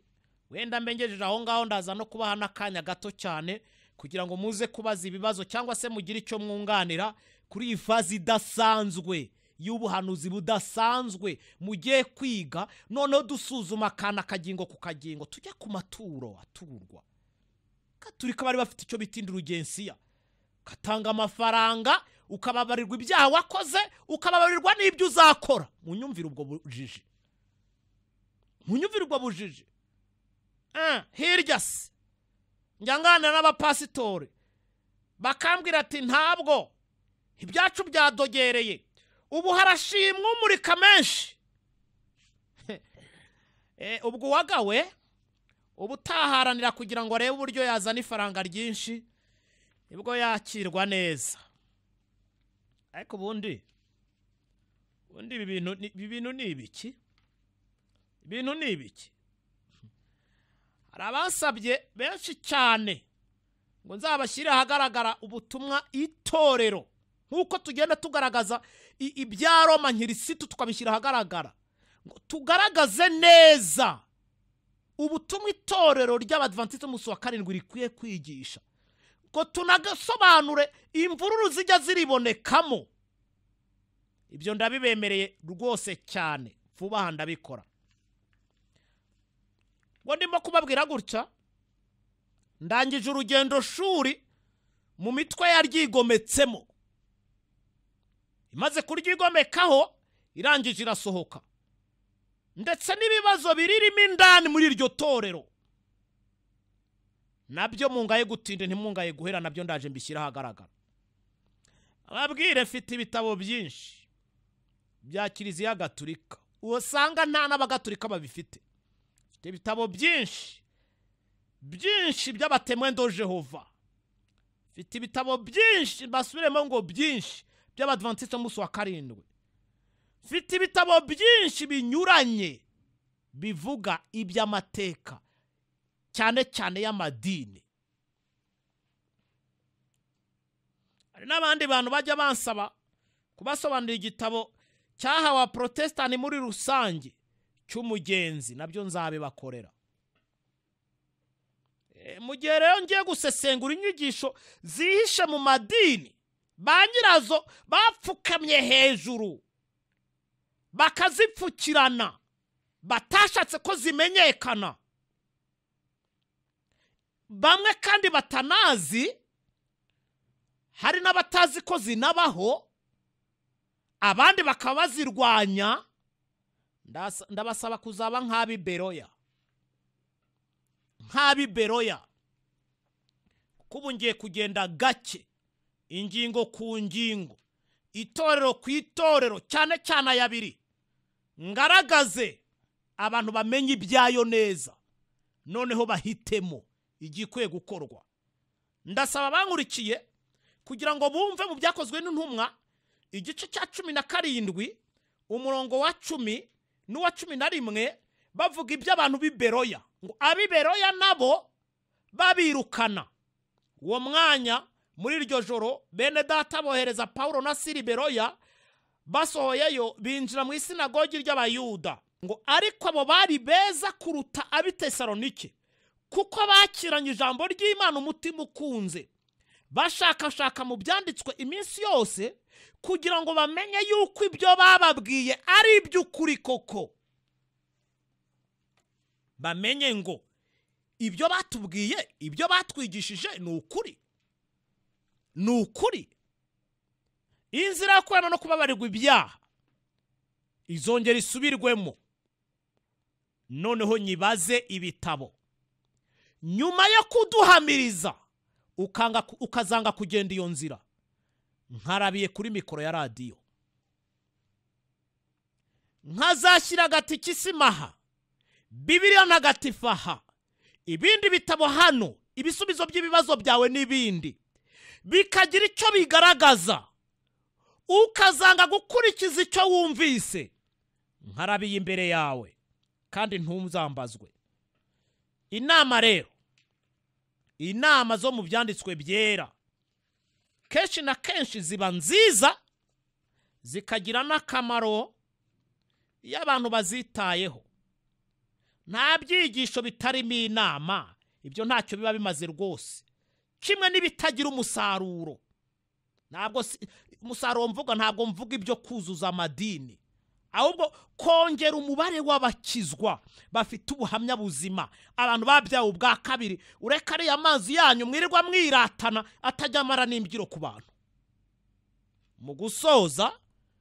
Wenda mbengejeje aho ngaho ndaza no kubaha n'akanya gato cyane kugira ngo muze kubaza ibibazo cyangwa se mugire icyo mwunganira kuri iyi fazi idasanzwe y'ubuhanuzi budasanzwe mugiye kwiga. Noneho dusuzuma akana kagingo ku kagingo. Tujya ku maturo atururwa. Gaturika bari bafite icyo bitinda urugensiya. Katanga amafaranga, ukababarirwa ibyaha wakoze, ukababarirwa n'ibyo uzakora. Munyumvira ubwo bujiji. Munyumvira ubwo bujiji. Hirya se njyanganira n'abapasitori bakambwira ati ntabwo ibyacu byadogereye, ubu harashimwa umurika menshi. Ubwo wagawe ubu taharanira kugira ngo arebe uburyo yazana ifaranga ryinshi nibwo yakirwa neza. Ariko ubundi ibi bintu ni ibiki? Ibintu ni ibiki? Hari abasabye benshi cyane ngo nzabashyire ahagaragara ubutumwa itorero nk'uko tugenda tugaragaza ibya Roma nkirisitu tukabishyira ahagaragara, ngo tugaragaze neza ubutumwa itorero ry'Abadventist umunsi wa 7 rikwiye kwigisha, ngo tunagasobanure imvururu zijya ziribonekamo. Ibyo ndabibemereye rwose cyane, vuba ndabikora. Ngo ndimo kubabwira gutya, ndangije urugendo shuri mu mitwe yaryigometsemo. Imaze kuryigomekaho irangije irasohoka, ndetse n'ibibazo biririmo indani muri iryo torero nabyo mungaye gutinde ntimungaye guhera, nabyo ndaje mbishyira ahagaragara. Ababwire mfite ibitabo byinshi bya Kiliziya Gatulika, usanga nta n'abagatulika babifite. Ibitabo byinshi by'abatemwe ndo Jehova. Mfite ibitabo byinshi, basubiremo ngo byinshi, by'Abadventist umunsi wa 7. Mfite ibitabo byinshi binyuranye bivuga iby'amateka cyane cyane y'amadini. Hari n'abandi bantu bajya bansaba kubasobanurira igitabo cyahawe Protestani muri rusange cy'umugenzi, nabyo nzabe bakorera. mu gihe rero ngiye gusesengura inyigisho zihishe mu madini, ba nyirazo bapfukamye hejuru bakazipfukirana, batashatse ko zimenyekana, bamwe kandi batanazi, hari n'abatazi ko zinabaho, abandi bakaba bazirwanya. Ndabasaba kuzaba nk'abiberoya, kuko ubu ngiye kugenda gake, ingingo ku ngingo, itorero ku itorero, cyane cyane ayabiri, ngaragaze abantu bamenye ibyayo neza, noneho bahitemo igikwiye gukorwa. Ndasaba abankurikiye kugira ngo bumve mu byakozwe n'intumwa igice cya 17 umurongo wa 10 n'uwa 11 bavuga iby'abantu b'iberoya, ngo abiberoya nabo babirukana. Uwo mwanya muri iryo joro bene data bohereza Paulo na Sila Beroya, basohoyeyo binjira mu isinagogi ry'Abayuda, ngo ariko abo bari beza kuruta ab'i Tesalonike, kuko bakiranye ijambo ry'Imana umutima ukunze, bashakashaka mu byanditswe iminsi yose kugira ngo bamenye yuko ibyo bababwiye ari iby'ukuri koko. Bamenye ngo ibyo batubwiye, ibyo batwigishije ni ukuri, ni ukuri. Inzira yo kwena no kubabarirwa ibyaha izongera isubirwemo. Noneho nyibaze ibitabo, nyuma yo kuduhamiriza ukazanga kugenda iyo nzira, nkarabiye kuri mikoro ya radiyo, nkazashyira agatikisimaha, Bibiliya ntagatifaha, ibindi bitabo hano, ibisubizo by'ibibazo byawe n'ibindi, bikagira icyo bigaragaza, ukazanga gukurikiza icyo wumvise, nkarabiye imbere yawe kandi ntuzambazwe. Inama rero, inama zo mu byanditswe byera kenshi na kenshi ziba nziza, zikagira n'akamaro iyo abantu bazitayeho. Nta byigisho bitarimo inama, ibyo ntacyo biba bimaze rwose, kimwe n'ibitagira umusaruro. Ntabwo umusaruro mvuga, ntabwo mvuga ibyo kuzuza amadini, ahubwo kongera umubare w'abakizwa bafite ubuhamya buzima, abantu babyawe ubwa kabiri. Ureka ariya amazi yanyu mwirirwa mwiratana atajya amara n'imbyiro ku bantu. Mu gusoza,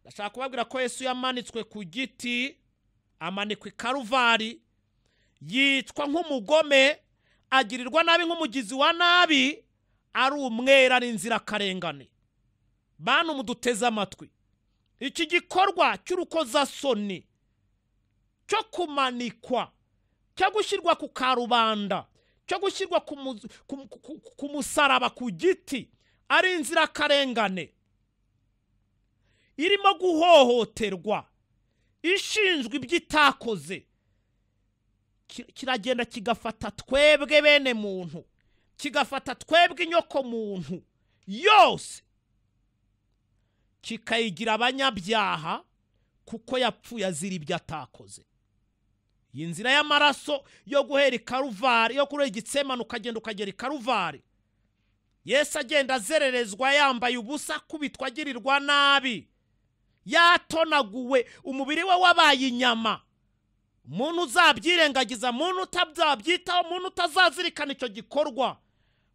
ndashaka kubabwira ko Yesu yamanitswe ku giti, amanikwa i Karuvari, yitwa nk'umugome, agirirwa nabi nk'umugizi wa nabi, ari umwera, ari inzirakarengane. Bantu muduteze amatwi, iki gikorwa cy'urukozasoni cyo kumanikwa, cyo gushyirwa ku karubanda, cyo gushyirwa ku musaraba, ku giti, ari inzirakarengane, irimo guhohoterwa, ishinzwe iby'itakoze, kiragenda kigafata twebwe bene muntu, kigafata twebwe inyoko muntu yose, kikayigira abanyabyaha kuko yapfuye azira ibyo atakoze. Iyi nzira y'amaraso yo guhera i Karuvari, yo kurega Igitsemane ukagenda ukagera i Karuvari, Yesu agenda azererezwa, yambaye ubusa, kubitwa, agirirwa nabi, yatonaguwe, umubiri we wabaye inyama. Umuntu uzabyirengagiza, umuntu utabyitaho, umuntu utazazirikana icyo gikorwa,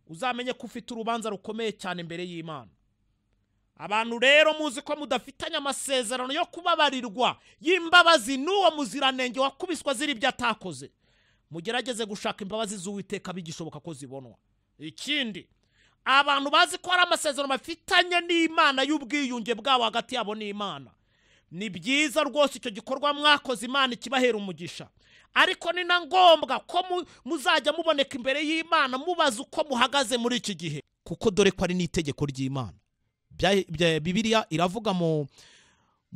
uzamenye ko ufite urubanza rukomeye cyane imbere y'Imana. Abantu rero muzi ko mudafitanye amasezerano yo kubabarirwa y'imbabazi n'uwo muziranenge wakubiswa ziri ibyo atakoze, mugerageze gushaka imbabazi z'Uwiteka bigishoboka ko zibonwa. Ikindi, abantu bazi ko hari amasezerano bafitanye n'Imana y'ubwiyunge bwabo hagati yabo n'Imana, ni byiza rwose icyo gikorwa mwakoze, Imana ikibahera umugisha. Ariko ni na ngombwa ko muzajya muboneka imbere y'Imana mubaza uko muhagaze muri iki gihe, kuko dore ko ari n'itegeko ry'Imana. Bibiliya iravuga mu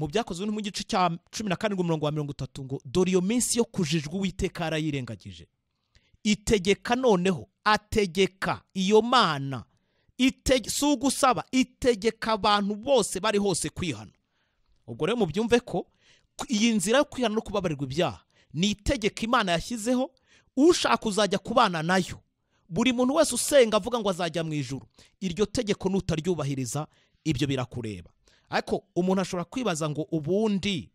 byakozwe mu gice cya 17:30 ngo dore iyo minsi yo kujijwa Uwiteka yarayirengagije, itegeka noneho, ategeka iyo Mana, si ugusaba, itegeka abantu bose bari hose kwihana. Ubwo rero mubyumve ko iyi nzira yo kwihana no kubabarirwa ibyaha ni itegeko Imana yashyizeho, ushaka uzajya kubana nayo buri muntu wese usenga avuga ngo azajya mw'Ijuru, iryo tegeko nutaryubahiriza ibyo birakureba. Ariko umuntu ashobora kwibaza ngo ubundi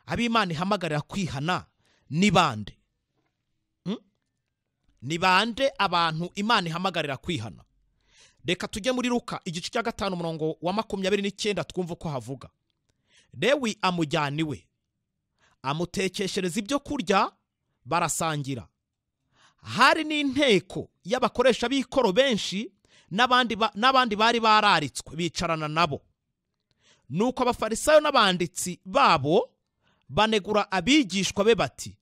ab'Imana ihamagarira kwihana ni bande? Ni bande abantu Imana ihamagarira kwihana? Reka tujye muri Luka igice cya 5 umurongo wa 29 twumva uko havuga. Lewi amujyana iwe, amutekeshereza ibyo kurya, barasangira. Hari n'inteko y'abakoresha b'ikoro benshi n'abandi bari bararitswe bicarana nabo. Nuko abafarisayo n'abanditsi babo banegura abigishwa be bati,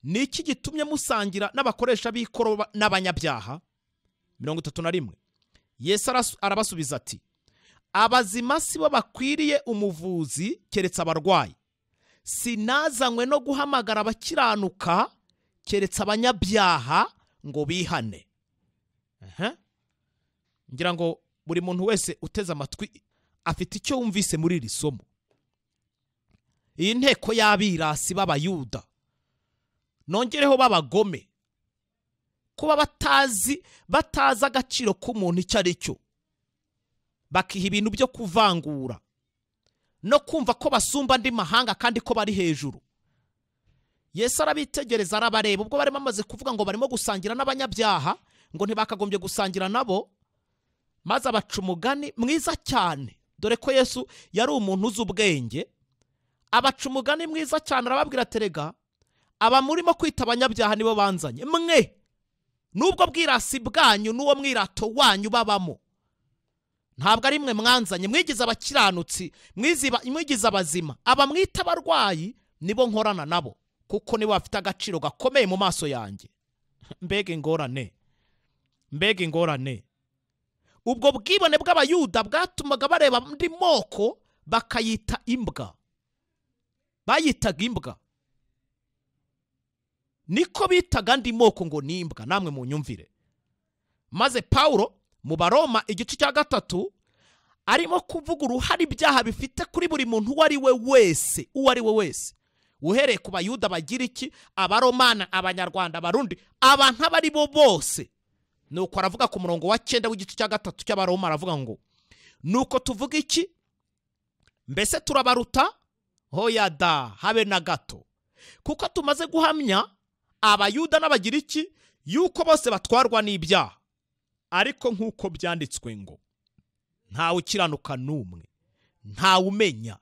niki gitumye musangira n'abakoresha b'ikoro n'abanyabyaha? 31. Yesu arabasubiza ati, abazima si bo bakwiriye umuvuzi keretse abarwayi. Sinazanywe no guhamagara abakiranuka keretse abanyabyaha ngo bihane. Ngira ngo buri muntu wese uteze amatwi afite icyo wumvise muri iri somo. Iyi nteko y'abirasi b'Abayuda, nongereho b'abagome, kuba batazi agaciro k'umuntu icyo ari cyo, bakiha ibintu byo kuvangura no kumva ko basumba andi mahanga kandi ko bari hejuru. Yesu arabitegereza, arabareba ubwo barimo bamaze kuvuga ngo barimo gusangira n'abanyabyaha, ngo ntibakagombye gusangira nabo, maze abaca umugani mwiza cyane. Dore ko Yesu yari umuntu uzi ubwenge, abaca umugani mwiza cyane, arababwira terega, aba murimo kwita abanyabyaha nibo banzanye mwe, nubwo bwirasi bwanyu n'uwo mwirato wanyu babamo, ntabwo ari mwe mwanzanye. Mwigize abakiranutsi, mwigize abazima, aba mwita abarwayi nibo nkorana nabo, kuko nibo bafite agaciro gakomeye mu maso yanjye. Mbega ingorane, mbega ingorane. Ubwo bwibone bw'Abayuda bwatumaga bareba andi moko bakayita imbwa, bayitaga imbwa. Niko bitaga andi moko ngo ni imbwa, namwe mu nyumvire. Maze Paulo mu Baroma igice cya 3 arimo kuvuga uruhare ibyaha bifite kuri buri muntu uwo ari we wese, uhereye ku Bayuda bagira iki, Abaromana, Abanyarwanda, Abarundi, abantu abari bo bose. Nuko aravuga ku murongo wa 9 w'igice cya 3 cy'Abaroma, aravuga ngo, nuko tuvuga iki? Mbese turabaruta? Hoya da, habe na gato. Kuko tumaze guhamya Abayuda n'abagira iki, yuko bose batwarwa n'ibyaha. Ariko nk'uko byanditswe ngo, ntawe ukiranuka n'umwe, ntawe umenya,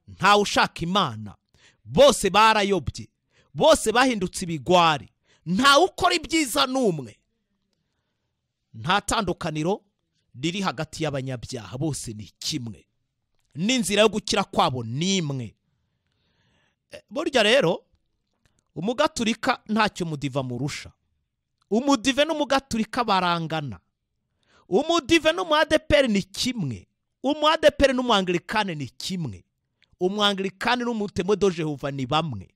ntawe ushaka Imana, bose barayobye, bose bahindutse ibigwari, ntawe ukora ibyiza n'umwe. Nta tandukaniro riri hagati y'abanyabyaha, bose ni kimwe, n'inzira yo gukira kwabo ni imwe. Burya rero umugaturika ntacyo umudiva murusha. Umudive n'umugaturika barangana. Umudive n'umuadeperi ni kimwe, umuadeperi n'umuanglikane ni kimwe, umuanglikane n'umutemo do Jehova ni bamwe,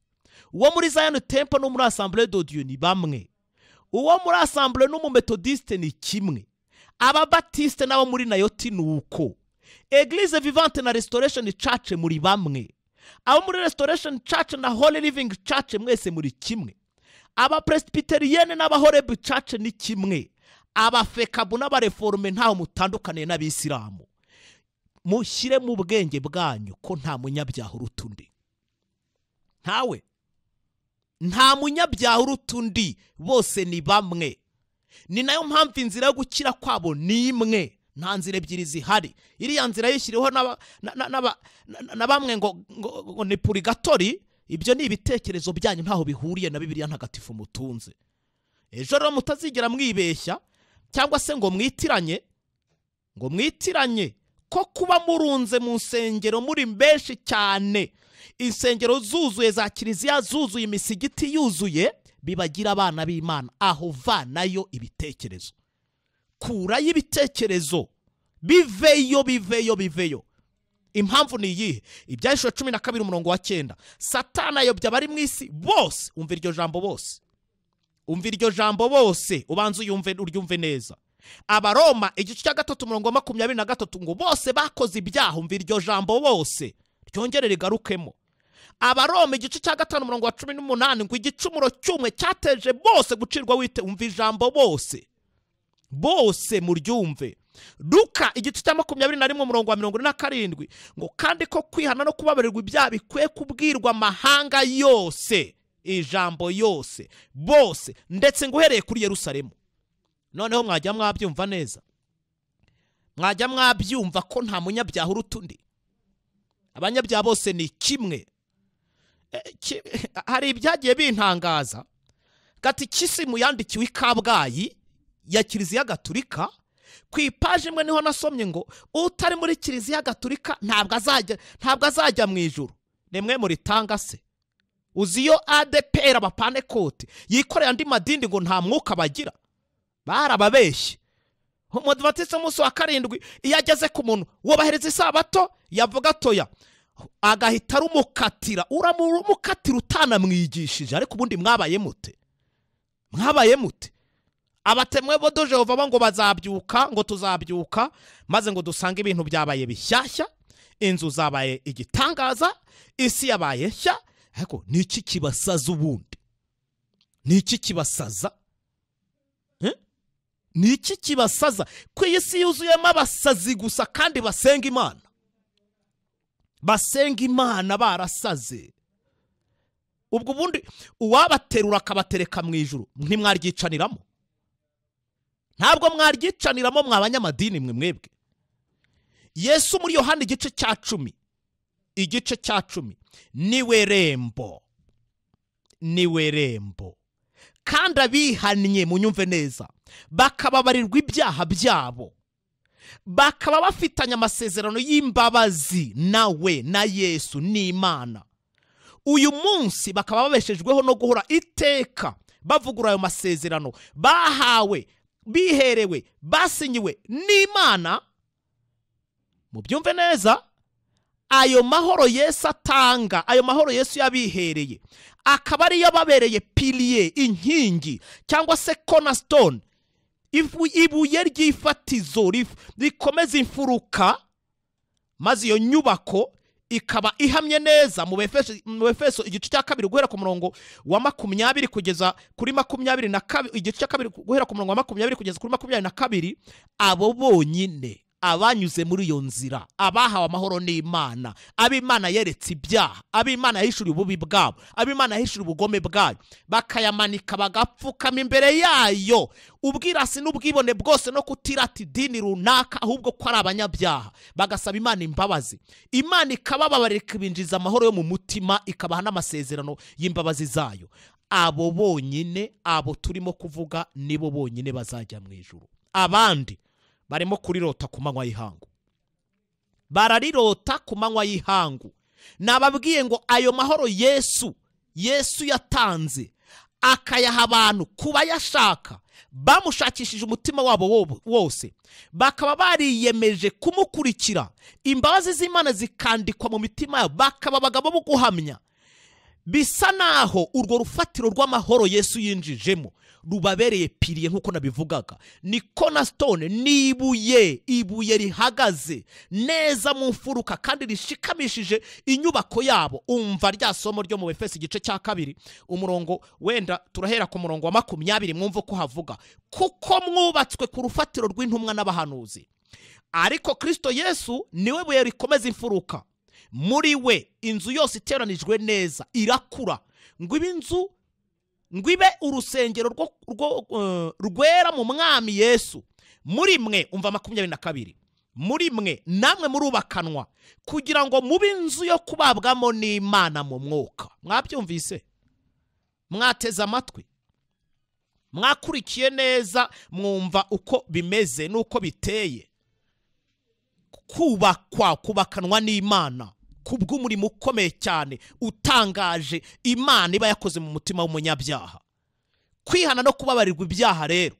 uwo muri Zion Temple no muri Assemblée de Dieu ni bamwe, uwo muri Assemblée n'umumethodiste ni kimwe, ababatiste n'abo muri Nayoti nuko, Eglise Vivante na Restoration Church muri bamwe, abo muri Restoration Church na Holy Living Church mwese muri kimwe, aba Presbyterienne n'aba Horeb Church ni kimwe, aba Fekabu n'abareforme ntaho mutandukaniye n'Abisilamu. Mushyire mu bwenge bwanyu ko nta munyabyaha uruta undi, nta munyabyaha uruta undi, bose ni bamwe. Ni nayo mpamvu inzira yo gukira kwabo ni imwe, nta nzira ebyiri zihari. Iriya nzira yishyiriweho na bamwe ngo ni purigatori. Ibyo ni ibitekerezo byanyu, ntaho bihuriye na Bibiliya ntagatifu mutunze. Ejo rero mutazigera mwibeshya cyangwa se ngo mwitiranye ko kuba murunze mu nsengero muri benshi cyane, insengero zuzuye, za kiliziya zuzuye, imisigiti yuzuye, bibagira abana b'Imana. Aho vanayo ibitekerezo, kurayo ibitekerezo, biveyo. Impamvu ni iyihe? Ibyahishwe 12 umurongo wa 9, Satani ayobya abari mu isi bose. Umva iryo jambo bose, umva iryo jambo bose, ubanze uryumve neza. Abaroma igice cya 3 umurongo wa 23 ngo bose bakoze ibyaha. Umva iryo jambo bose, ryongere rigarukemo. Abaroma igice cya 5 umurongo wa 18 ngo igicumuro cyumwe cyateje bose gucirwa wite. Umva ijambo bose, bose muryumve. Luka igice cya 21:47 ngo kandi ko kwihana no kubabarirwa ibyaha bikwiye kubwirwa amahanga yose, ijambo yose, bose, ndetse ngo uhereye kuri Yerusalemu. Noneho mwajya mwabyumva neza, mwajya mwabyumva ko nta munyabyaha uruta undi. Abanyabyaha bose ni kimwe. Hari ibyagiye bintangaza. Katikisimu yandikiwe i Kabgayi ya Kiliziya Gatulika, ku ipaji imwe niho nasomye ngo utari muri Kiliziya Gatulika ntabwo azajya mw'Ijuru. Nemwe muri tanga se. Uziyo ADPR abapanekote yikoreye andi madini ngo nta mwuka bagira. Barababeshye. Umudivantiste w'umunsi wa karindwi iyo ageze ku muntu wobahereza isabato yavuga toya, agahita rumukatira. Uramukatira utanamwigishije. Ariko ubundi mwabaye mute? Abatemwe bo do Jehova ngo bazabyuka, ngo tuzabyuka maze ngo dusange ibintu byabaye bishyashya, inzu zabaye igitangaza, isi yabaye nshya. Ariko niki kibasaza ubundi? Niki kibasaza? Niki kibasaza? Ku isi yuzuyemo abasazi gusa kandi basenga Imana. Basenga Imana barasaze. Ubwo bundi uwabaterura akabatereka mw'Ijuru ntimwaryicaniramo? Ntabwo mwaryicaniramo mwabanyamadini mwebwe. Yesu muri Yohana igice cya 10 niwe rembo, kandi abihannye munyumve neza bakababarirwa ibyaha byabo, bakaba bafitanye amasezerano y'imbabazi nawe na Yesu n'Imana. Uyu munsi bakaba babeshejweho no guhora iteka bavugura ayo masezerano bahawe, biherewe, basinyiwe n'Imana. Mubyumve neza, ayo mahoro Yesu atanga, ayo mahoro Yesu yabihereye, akaba ari yababereye pilier, inkingi cyangwa se cornerstone, ibuye ry'ifatizo rikomeza imfuruka, maze iyo nyubako ikaba ihamye neza. Mu Efeso igice cya 2 guhera ku murongo wa 20 kugeza kuri 22, igice cya 2 guhera ku murongo wa 20 kugeza kuri 22, abo bonyine abanyuze muri iyo nzira, abahawe amahoro n'Imana, ab'Imana yeretse ibyaha, ab'Imana yahishuriye ububi bwabo, ab'Imana yahishuriye ubugome bwayo, bakayamanika bagapfukama imbere yayo, ubwirasi n'ubwibone bwose no kutirata idini runaka, ahubwo ko ari abanyabyaha, bagasaba Imana imbabazi. Imana ikabababarira, ikabinjiza amahoro yo mu mutima, ikabaha n'amasezerano y'imbabazi zayo. Abo bonyine, abo turimo kuvuga, nibo bonyine bazajya mw'Ijuru. Abandi barimo kurirota ku manywa y'ihangu, bararirota ku manywa y'ihangu. Nababwiye ngo ayo mahoro Yesu yatanze akayaha abantu kuba yashaka, bamushakishije umutima wabo wose, bakaba bariyemeje kumukurikira, imbabazi z'Imana zikandikwa mu mitima yabo, bakaba abagabo bo guhamya. Bisa naho urwo rufatiro rw'amahoro Yesu yinjijemo rubabereye pilier nkuko nabivugaga, ni cornerstone, ibuye rihagaze neza mu mfuruka kandi rishikamishije inyubako yabo. Umva rya somo ryo mu Efeso igice cya 2 umurongo wenda turahera ku murongo wa 20, mwumva ko havuga kuko mwubatswe ku rufatiro rw'intumwa n'abahanuzi, ariko Kristo Yesu niwe buye rikomeza imfuruka. Muri we inzu yose iteranijwe neza irakura, ngwibe urusengero rwera mu Mwami Yesu. Muri mwe, umva 22, muri mwe namwe murubakanwa kugira ngo mube inzu yo kubabwamo n'Imana mu mwuka. Mwabyumvise? Mwateze amatwi? Mwakurikiye neza? Mwumva uko bimeze nuko biteye? Kubakanwa n'Imana kubw'umurimo ukomeye cyane utangaje Imana iba yakoze mu mutima w'umunyabyaha. Kwihana no kubabarirwa ibyaha rero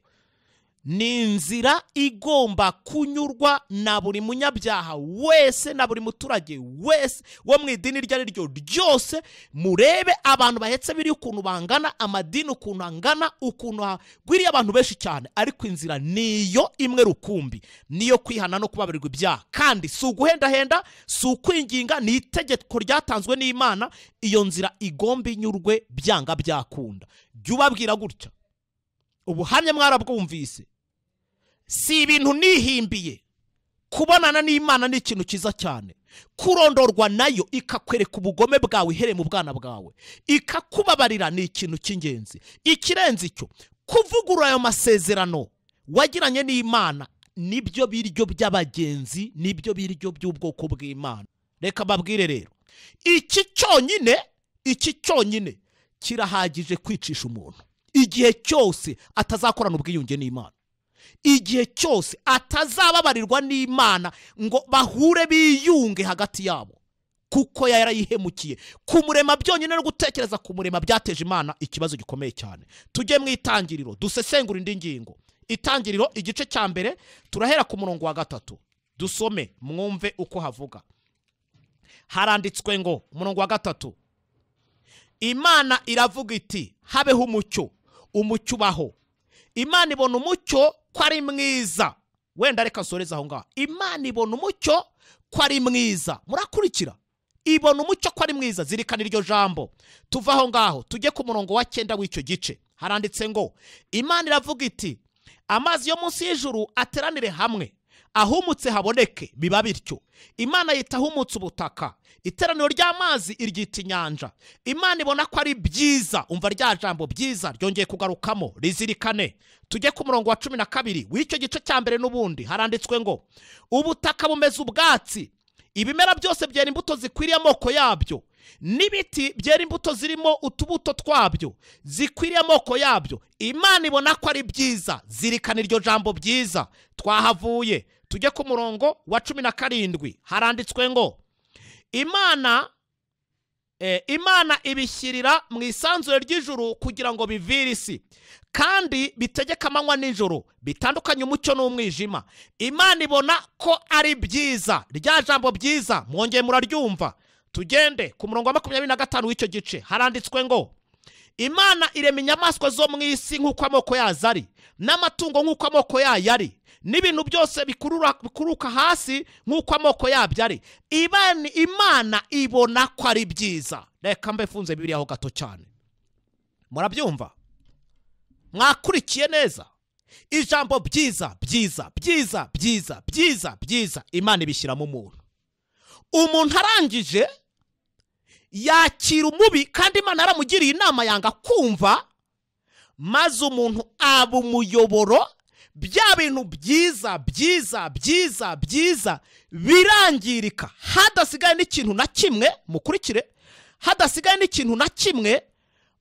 ni inzira igomba kunyurwa na buri munyabyaha wese, na buri muturage wese wo mu idini iryo ari ryo ryose. Murebe abantu bahetse biri ukuntu bangana, amadini ukuntu angana, ukuntu hagwiriye abantu benshi cyane, ariko inzira niyo imwe rukumbi, niyo kwihana no kubabarirwa ibyaha. Kandi si uguhendahenda, si ukwinginga, ni itegeko ryatanzwe n'Imana. Iyo nzira igomba inyurwe byanga byakunda. Jya ubabwira gutya, ubuhamya mwarabwumvise, si ibintu nihimbiye. Kubonana n'Imana ni ikintu kiza cyane. Kurondorwa nayo ikakwereka ubugome bwawe ihere mu bwana bwawe, ikakubabarira ni ikintu cy'ingenzi. Ikirenze icyo, kuvugurura ayo masezerano wagiranye n'Imana nibyo biryo by'abagenzi, nibyo biryo by'ubwoko bw'Imana. Reka babwire rero, iki cyonyine kirahagije kwicisha umuntu igihe cyose atazakorana ubwiyunge n'Imana, igihe cyose atazababarirwa n'Imana ngo bahure biyunge hagati yabo, kuko yarayihemukiye. Kumurema byonyine no gutekereza kumurema byateje Imana ikibazo gikomeye cyane. Tujye mu Itangiriro dusesengura indi ngingo. Itangiriro igice cya mbere turahera ku murongo wa 3 dusome mwumve uko havuga. Haranditswe ngo umurongo wa 3, Imana iravuga iti habeho umucyo, umucyo ubaho. Imana ibona umucyo ko ari mwiza. Wenda reka soreza aho ngaho. Imana ibona umucyo ko ari mwiza. Murakurikira? Ibona umucyo ko ari mwiza. Zirikana iryo jambo. Tuva aho ngaho tujye ku murongo wa 9 w'icyo gice. Haranditse ngo Imana iravuga iti amazi yo munsi y'ijuru ateranire hamwe, ahumutse haboneke, biba bityo. Imana yita ahumutse ubutaka, iteraniro ry'amazi iryita inyanja. Imana ibona ko ari byiza. Umva rya jambo byiza ryongeye kugarukamo, rizirikane. Tujye ku murongo wa 12 w'icyo gice cya mbere n'ubundi. Haranditswe ngo ubutaka bumeze ubwatsi, ibimera byose byera imbuto zikwiriye amoko yabyo, n'ibiti byera imbuto zirimo utubuto twabyo zikwiriye amoko yabyo. Imana ibona ko ari byiza. Zirikana iryo jambo byiza. Twahavuye tujye ku murongo wa 17. Haranditswe ngo Imana ibishyirira mu isanzure ry'ijuru kugira ngo bivire isi, kandi bitegeka amanywa n'ijoro, bitandukanye umucyo n'umwijima. Imana ibona ko ari byiza. Rya jambo byiza mwongeye muraryumva. Tugende ku murongo wa 25 w'icyo gice. Haranditswe ngo Imana irema inyamaswa zo mu isi nk'uko amoko yazo ari, n'amatungo nk'uko amoko yayo ari, n'ibintu byose bikuruka hasi nk'uko amoko yabyo ari. Imana ibona ko ari byiza. Reka mbefunze Bibiliya ho gato cyane. Murabyumva? Mwakurikiye neza? Ijambo byiza byiza byiza byiza byiza byiza Imana ibishyira mu muntu. Umuntu arangije yakira umubi, kandi Imana yaramugiriye inama yanga kumva, maze umuntu aba umuyoboro. Bya bintu byiza byiza byiza byiza birangirika, hadasigaye n'ikintu na kimwe. Mukurikire, hadasigaye n'ikintu na kimwe,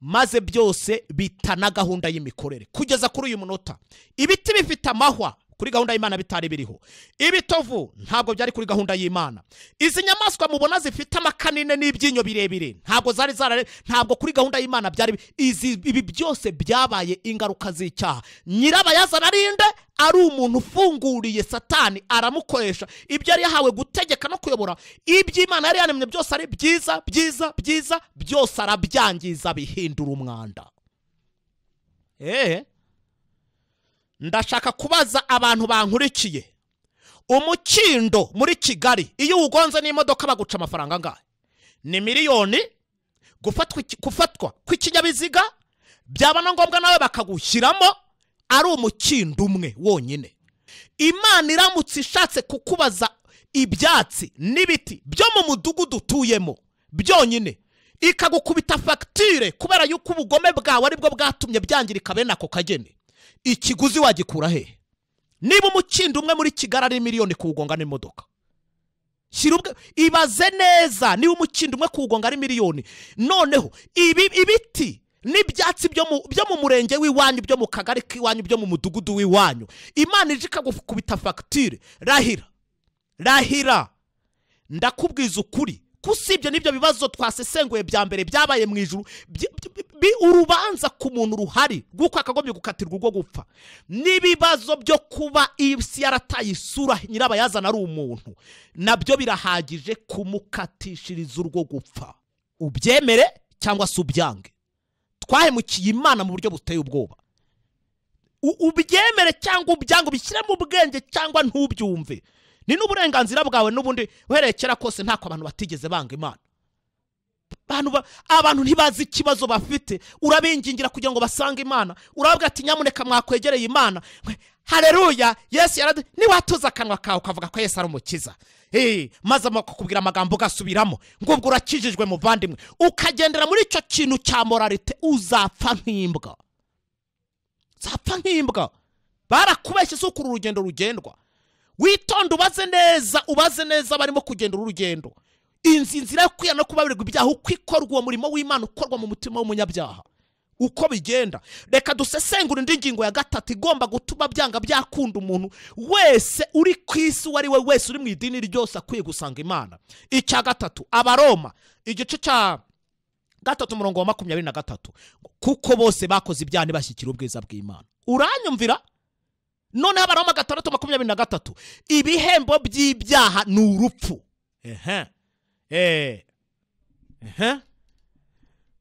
maze byose bitana gahunda y'imikorere. Kugeza kuri uyu munota ibiti bifite amahwa kuri gahunda y'Imana bitari biriho, ibitovu ntabwo byari kuri gahunda y'Imana. Izi nyamaswa mubona zifite amakanine n'ibyinyo birebire ntabwo kuri gahunda y'Imana byari. Ibi byose byabaye ingaruka z'icyaha. Nyirabayazana arinde ari umuntu ufunguriye Satani, aramukoresha ibyo yari yahawe gutegeka no kuyobora. Iby'Imana yari yanemye byose ari byiza byiza byiza, byose arabyangiza bihindura umwanda. Ndashaka kubaza abantu bankurikiye, umukindo muri Kigali iyo ugonze n'imodoka baguca amafaranga angahe? Ni miliyoni. Gufatwa kw'ikinyabiziga byaba na ngombwa nawe bakagushyiramo ari umukindo umwe wonyine. Imana iramutse ishatse kukubaza ibyatsi n'ibiti byo mu mudugudu utuyemo byonyine, ikagukubita fagitire kubera yuko ubugome bwawe aribwo bwatumye byangirika bene ako kageni, ikiguzi wagikura he? Niba umukindo umwe muri Kigali ari miliyoni kuwugonga n'imodoka, ibaze neza. Niba umukindo umwe kuwugonga ari miliyoni, noneho ibiti n'ibyatsi byo mu murenge w'iwanyu, byo mu kagari k'iwanyu, byo mu mudugudu w'iwanyu, Imana ije ikagukubita fagitire. Rahira ndakubwiza ukuri, kusibye n'ibyo bibazo twasesenguye bya mbere byabaye mu ijuru, urubanza ku muntu ruhari rw'uko akagombye gukatirwa urwo gupfa, n'ibibazo byo kuba isi yarataye isura nyirabayazana ari umuntu, nabyo birahagije kumukatishiriza urwo gupfa. Ubyemere cyangwa se ubyange, twahemukiye Imana mu buryo buteye ubwoba. Ubyemere cyangwa ubyange, ubishyire mu bwenge cyangwa ntubyumve, ni n'uburenganzira bwawe. N'ubundi uherekera kose ntako abantu batigeze banga Imana. Abantu ntibazi ikibazo bafite, urabingingira kugira ngo basange Imana. Urababwira ati nyamuneka mwakwegereye Imana. haleluya. Yesu yarade niwatuza akanwa kawe ukavuga ko Yesu ari umukiza, maze akakubwira amagambo ugasubiramo ngo ubwo urakijijwe muvandimwe, ukagendera muri icyo kintu cya moralite, uzapfa nk'imbwa. Zapfa nk'imbwa. Barakubeshye suko urugendo rugendwa. Witonde ubaze neza barimo kugenda urugendo. Inzira yo kwiyana kubabirirwa ibyaha uko ikorwa uwo murimo w'Imana ukorwa mu mutima w'umunyabyaha. Uko bigenda. Reka dusesengura indi ngingo ya gatatu igomba gutuma byanga byakunda umuntu wese uri ku isi wari we wese uri mu idini ryose akwiye gusanga Imana. Icya gatatu, Abaroma igice cya 3:23, kuko bose bakoze ibyaha ntibashyikira ubwiza bw'Imana. Uranyumvira? None Abaroma 3:23, ibihembo by'ibyaha ni urupfu.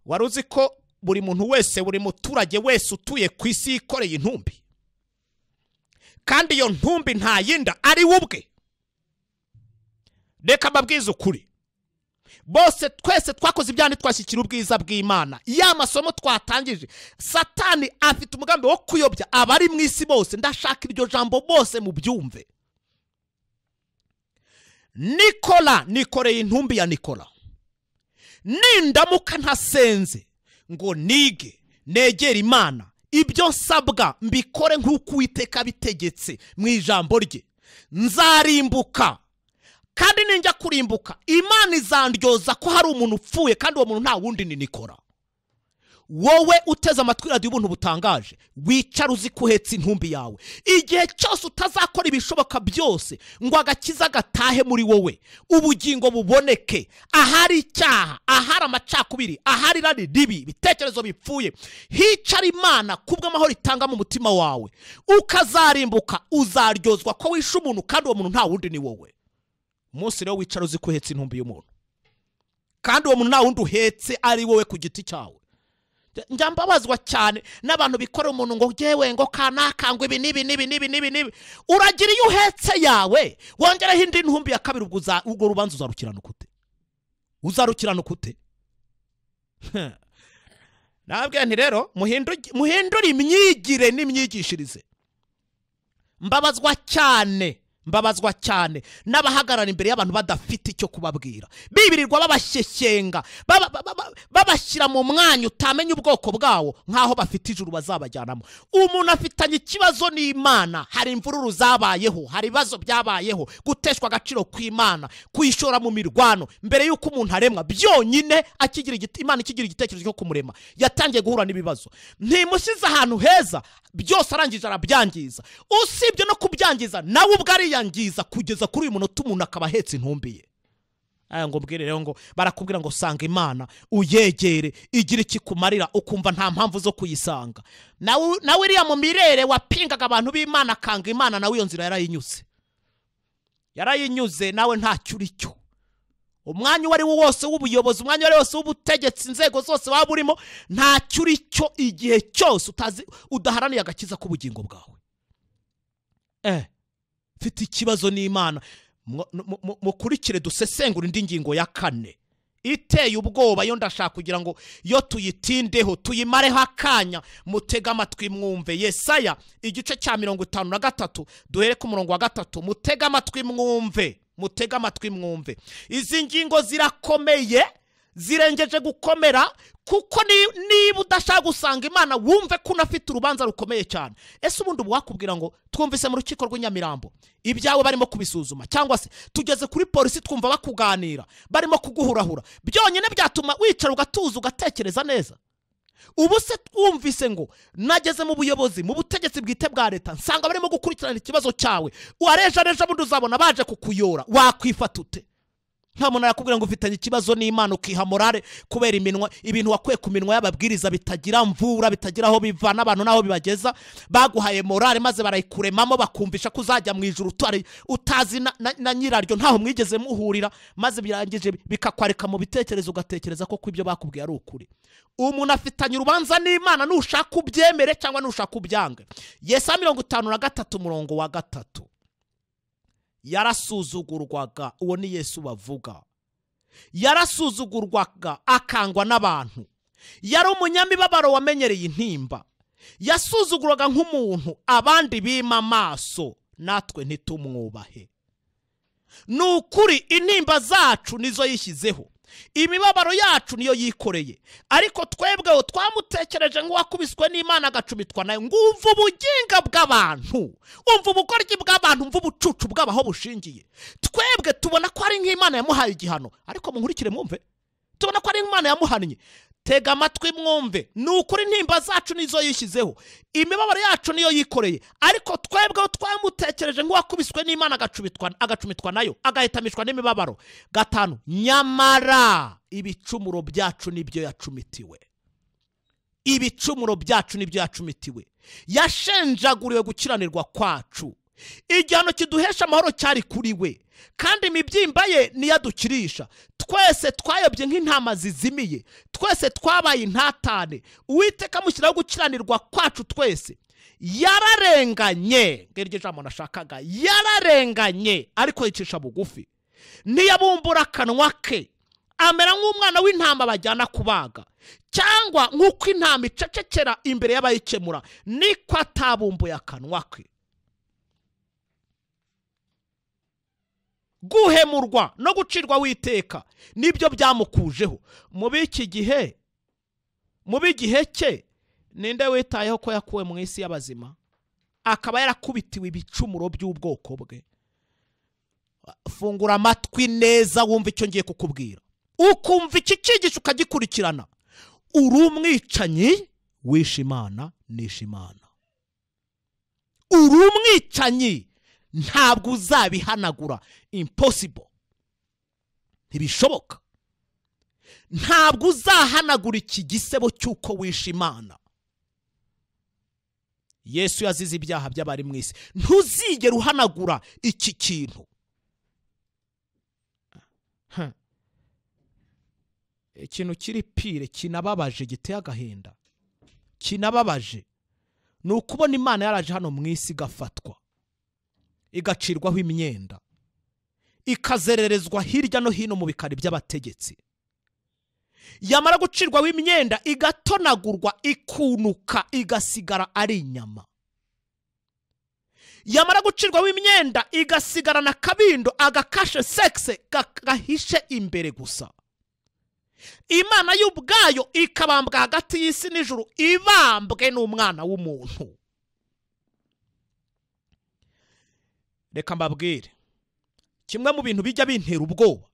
Waruzi ko buri muntu wese, buri muturage wese utuye ku isi yikoreye intumbi, kandi iyo ntumbi nta yinda ari ubwe. Reka mbabwize ukuri, bose twese twakoze ibyaha ntitwashyikira ubwiza bw'Imana. Ya masomo twatangije, Satani afite umugambi wo kuyobya abari mu isi bose. Ndashaka iryo jambo bose mu byumve. Nikola nikoreye intumbi ya Nikola. Nindamuka ntasenze ngo nige negera Imana, ibyo nsabwa mbikore nk'uko Uwiteka bitegetse mu ijambo rye, nzarimbuka. Kandi ninjya kurimbuka, Imana izandyoza ko hari umuntu upfuye, kandi uwo muntu nta wundi ni Nikola. Wowe uteze amatwi radio y'ubuntu butangaje, wicara uzi kuhetsa intumbi yawe. Igihe cyose utazakora ibishoboka byose ngo agakiza gatahe muri wowe, ubugingo buboneke, ahari icyaha, ahari amacakubiri, ahari rari ribi, bitekerezo bipfuye, hicara Imana kubw'amahoro itanga mu mutima wawe, ukazarimbuka, uzaryozwa ko wishe umuntu, kandi uwo muntu nta wundi ni wowe. Umunsi rero wicara uzi kuhetsa intumbi y'umuntu, kandi uwo muntu nta wundi uhetse ari wowe ku giti cyawe. Njambabazwa cyane n'abantu bikorera umuntu ngo jewe ngo kanaka ngo ibi nibi. Uragira iyo uhetse yawe, wongeraho indi ntumbi ya kabiri, ubwo rubanza uzarukirana ukute. Nabwiye nti rero muhindure imyigire n'imyigishirize. Mbabazwa cyane n'abahagarara imbere y'abantu badafite icyo kubabwira, bibirirwa babashyekenga, babashyira mu mwanya utamenya ubwoko bwawo, nkaho bafite ijuru bazabajyanamo. Umuntu afitanye ikibazo n'Imana, hari imvururu zabayeho, hari ibibazo byabayeho, guteshwa agaciro kw'Imana, kuyishora mu mirwano. Mbere y'uko umuntu aremwa, byonyine Imana ikigira igitekerezo cyo kumurema, yatangiye guhura n'ibibazo. Ntimushyize ahantu heza, byose arangije arabyangiza. Usibye no kubyangiza, nawe ubwo ariyangiza kugeza kuri uyu munota umuntu akaba ahetse intumbi ye. Ngo mbwire rero ngo barakubwira ngo sanga Imana, uyegere, igira ikikumarira, ukumva nta mpamvu zo kuyisanga. Nawe iriya mu mirere wapingaga abantu b'Imana akanga Imana, nawe iyo nzira yarayinyuze, nawe ntacyo uri cyo. Umwanya wari wose w'ubuyobozi, umwanya wari wose w'ubutegetsi, inzego zose waba urimo, ntacyo uri cyo igihe cyose udaharaniye agakiza k'ubugingo bwawe. Fite ikibazo n'Imana. Mukurikire dusesengura indi ngingo ya 4 iteye ubwoba, yo ndashaka kugira ngo yo tuyitindeho, tuyimareho akanya. Mutega amatwi mwumve. Yesaya igice cya 53, duhere ku murongo wa 3. Mutega amatwi mwumve. Izi ngingo zirakomeye, zirengeje gukomera, kuko niba udashaka gusanga Imana, wumve ko unafite urubanza rukomeye cyane. Ese ubundi wakubwira ngo twumvise mu rukiko rw'Inyamirambo ibyawe barimo kubisuzuma, cyangwa se tugeze kuri polisi twumva bakuganira, barimo kuguhurahura, byonyine byatuma wicara ugatuza ugatekereza neza? Ubu se twumvise ngo nageze mu buyobozi, mu butegetsi bwite bwa leta, nsanga barimo gukurikirana ikibazo cyawe, wareja bundi uzabona baje kukuyora, wakwifata ute? Nta muntu yakubwira ngo ufitanye ikibazo n'Imana ukiha morale kubera ibintu wakuye ku minwa y'ababwiriza bitagira mvura, bitagira aho bivana abantu naho bibageza. Baguhaye morale maze barayikuremamo, bakumvisha ko uzajya mu ijuru utazi na nyiraryo, ntaho mwigeze muhurira, maze birangije bikakwareka mu bitekerezo, ugatekereza ko ibyo bakubwiye ari ukuri. Umuntu afitanye urubanza n'Imana, nushaka ubyemere cyangwa nushaka ubyange. Yesaya 53 umurongo wa 3. Yarasuzugurwaga, uwo ni Yesu bavuga. Yarasuzugurwaga, akangwa n'abantu. Yari umunyamibabaro wamenyereye intimba. yasuzuguraga nk'umuntu abandi bima amaso, natwe ntitumwubahe. Nukuri intimba zacu nizo yishyizeho, imibabaro yacu niyo yikoreye, ariko twebweho twamutekereje nk'uwakubiswe n'Imana agacumitwa nayo. Ngumva ubuginga bw'abantu, umva ubugoryi bw'abantu, umva ubucucu bw'abaho bushingiye. Twebwe tubona ko ari nk'Imana yamuhaye igihano, ariko munkurikire mwumve, tubona ko ari nk'Imana yamuhannye. Tega amatwi mwumve, nukuri intimba zacu nizo yishyizeho, imibabaro yacu niyo yikoreye, ariko twebweho twamutekereje nk'uwakubiswe n'Imana agacumitwa nayo, agahitamishwa n'imibabaro. 5, nyamara ibicumuro byacu nibyo yacumitiwe. Ibicumuro byacu nibyo yacumitiwe, yashenjaguriwe gukiranirwa kwacu. Igihano kiduhesha amahoro cyari kuri we, kandi imibyimba ye niyadukirisha. Twese twayobye nk'intama zizimiye, twese twabaye intatane. Uwiteka amushyiraho gukiranirwa kwacu twese. Yararenganye, ngiryo jambo nashakaga, yararenganye ariko yicisha bugufi. Ntiyabumbura akanwa ke, amera nk'umwana w'intama bajyana kubaga, cyangwa nk'uko intama icecekera imbere y'abayikemura, niko atabumbuye akanwa ke. Guhemurwa no gucirwa witeka nibyo byamukujeho. Mu biki gihe, mu bigihe cye, ninde witayeho ko yakuwe mu isi y'abazima akaba yarakubitiwe ibicumuro by'ubwoko bwe? Fungura amatwi neza wumva icyo ngiye kukubwira, ukumva iki cyigisho ukagikurikirana. Uri umwicanyi wishe Imana, nishe Imana. Uri umwicanyi, ntabwo uzabihanagura. Impossible, ntibishoboka. Ntabwo uzahanagura iki gisebo cy'uko wishe Imana. Yesu yazize ibyaha by'abari mu isi, ntuzigera uhanagura iki kintu. Ikintu kiri pire, kinababaje, giteye agahinda, kinababaje, ni ukubona Imana yaraje hano mu isi igafatwa, igacirwaho imyenda, ikazererezwa hirya no hino mu bikari by'abategetsi. Yamara gucirwaho imyenda igatonagurwa, ikunuka, igasigara ari inyama. Yamara gucirwaho imyenda igasigara na kabindo, agakashe sexe gahishe imbere gusa. Imana y'ubwayo ikabambwa hagati y'isi n'ijuru, ibambwe n'umwana w'umuntu. Reka mbabwire kimwe mu bintu bijya bintera ubwoba.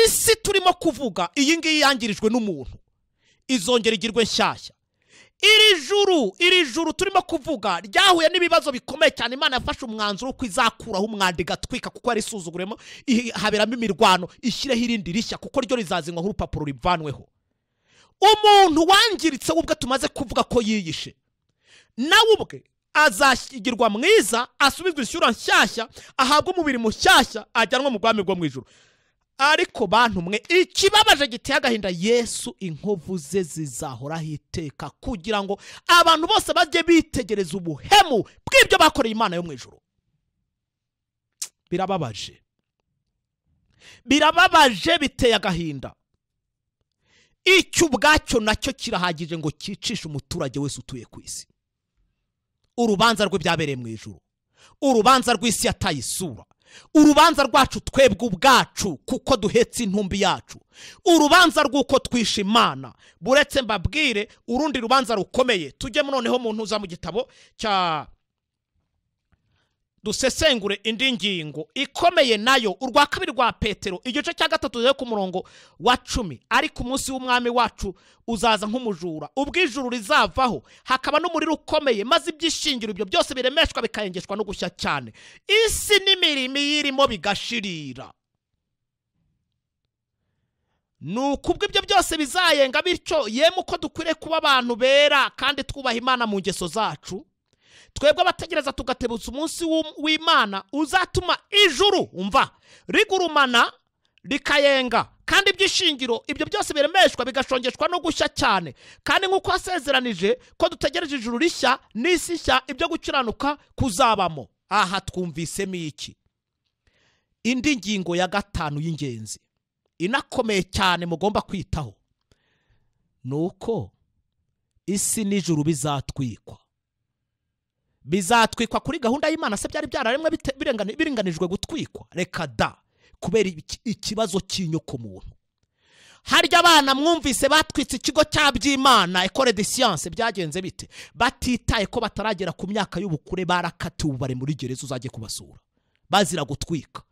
Isi turimo kuvuga iyi ngiyi yangirijwe n'umuntu, izongera igirwe nshyashya. Iri juru turimo kuvuga ryahuye n'ibibazo bikomeye cyane. Imana yafashe umwanzuro ko izakuraho umwanda igatwika, kuko ari isuzuguremo, haberamo imirwano, ishyireho irindi rishya, kuko ryo rizazinywa nk'urupapuro rivanweho. Umuntu wangiritse ubwe tumaze kuvuga ko yiyishe, nawe ubwe azashyigirwa mwiza, asubizwe isura nshyashya, ahabwa umubiri mushyashya, ajyanwa mu bwami bwo mu ijuru. Ariko bantu mwe, ikibabaje giteye agahinda, Yesu inkovu ze zizahoraho iteka, kugira ngo abantu bose bajye bitegereza ubuhemu bw'ibyo bakoreye Imana yo mu ijuru. Birababaje, birababaje, biteye agahinda. Icyo ubwacyo nacyo kirahagije ngo cyicishe umuturage wese utuye ku isi. Urubanza rwe byabereye mu ijuru, urubanza rw'isi yataye isura, urubanza rwacu twebwe ubwacu kuko duhetse intumbi yacu, urubanza rw'uko twishe Imana. Buretse mbabwire urundi rubanza rukomeye, tujye noneho mu ntuza mu gitabo cya dusesengure indi ngingo ikomeye nayo, urwa kabiri rwa Petero igice cya 3 ku murongo wa 10. Ariko umunsi w'umwami wacu uzaza nk'umujura, ubw'ijuru rizavaho, hakaba n'umuriro ukomeye, maze ibyishingiro ibyo byose biremeshwa bikayengeshwa no gushya cyane, isi n'imirimo irimo bigashirira. Nuko ubwo ibyo byose bizayenga, bityo yemwe uko dukwiriye kuba abantu bera kandi twubaha Imana mu ngeso zacu, twebwe abategereza tugatebutsa umunsi w'Imana uzatuma ijuru, umva, rigurumana rikayenga, kandi ibyishingiro ibyo byose biremeshwa bigashongeshwa no gushya cyane. Kandi nk'uko yasezeranije ko dutegereje ijuru rishya n'isi nshya, ibyo gukiranuka kuzabamo. Aha twumvisemo iki? Indi ngingo ya 5 y'ingenzi inakomeye cyane mugomba kwitaho, nuko isi n'ijuru bizatwikwa. Bizatwikwa kuri gahunda y'Imana se byari byararemwe birenganijwe gutwikwa? Reka da, kubera ikibazo cy'inyoko muntu. Harya abana mwumvise batwitse ikigo cya by'Imana École de Science byagenze bite? Batitaye ko bataragera ku myaka y'ubukure barakatiwe ubare muri gereza uzajye kubasura bazira gutwika.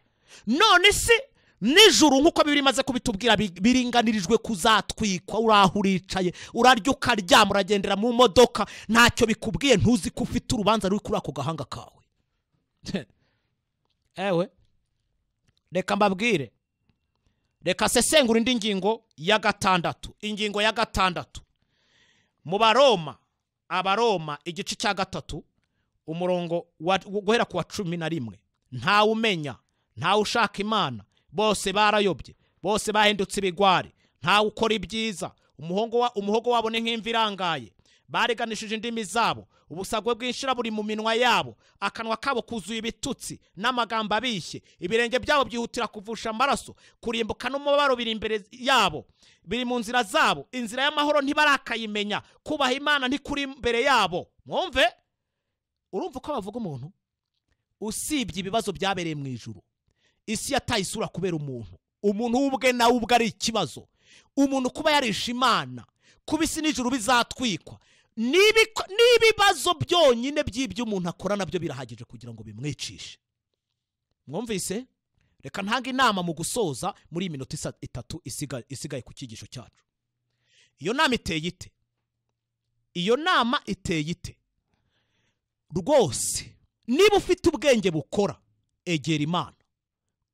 None se n'ijuru nk'uko bibiri maze kubitubwira biringanirijwe kuzatwikwa. Uraho uricaye urarya ukaryama uragendera mu modoka ntacyo bikubwiye, ntuzi ko ufite urubanza ruri kuri ako gahanga kawe. Ewe reka mbabwire, reka sesengura indi ngingo ya gatandatu. Ingingo ya gatandatu mu Abaroma igice cya 3 umurongo guhera ku wa 11. Ntawe umenya, ntawe ushaka Imana, bose barayobye, bose bahindutse ibigwari, ntawe ukora ibyiza, umuhogo wabo ni nk'imvi irangaye, bareganishije indimi zabo, ubusagwe bw'inshira buri mu minwa yabo, akanwa kabo kuzuye ibitutsi n'amagambo abishye, ibirenge byabo byihutira kuvusha amaraso, kurimbuka n'umubabaro biri imbere yabo, biri mu nzira zabo, inzira y'amahoro ntibarakayimenya, kubaha Imana ntikuri imbere yabo. Mwumve, urumva uko bavuga umuntu? Usibye ibibazo byabereye mu ijuru, isi yataye isura kubera umuntu ubwe nawe ubwo ari ikibazo. Umuntu kuba yarisha Imana, kuba isi n'ijuru bizatwikwa, n'ibibazo byonyine by'ibyo umuntu akora nabyo birahagije kugira ngo bimwicishe. Mwumvise? Reka ntanga inama mu gusoza muri iminota 3 isigaye ku cyigisho cyacu. Iyo nama iteye ite? Rwose niba ufite ubwenge bukora, egera Imana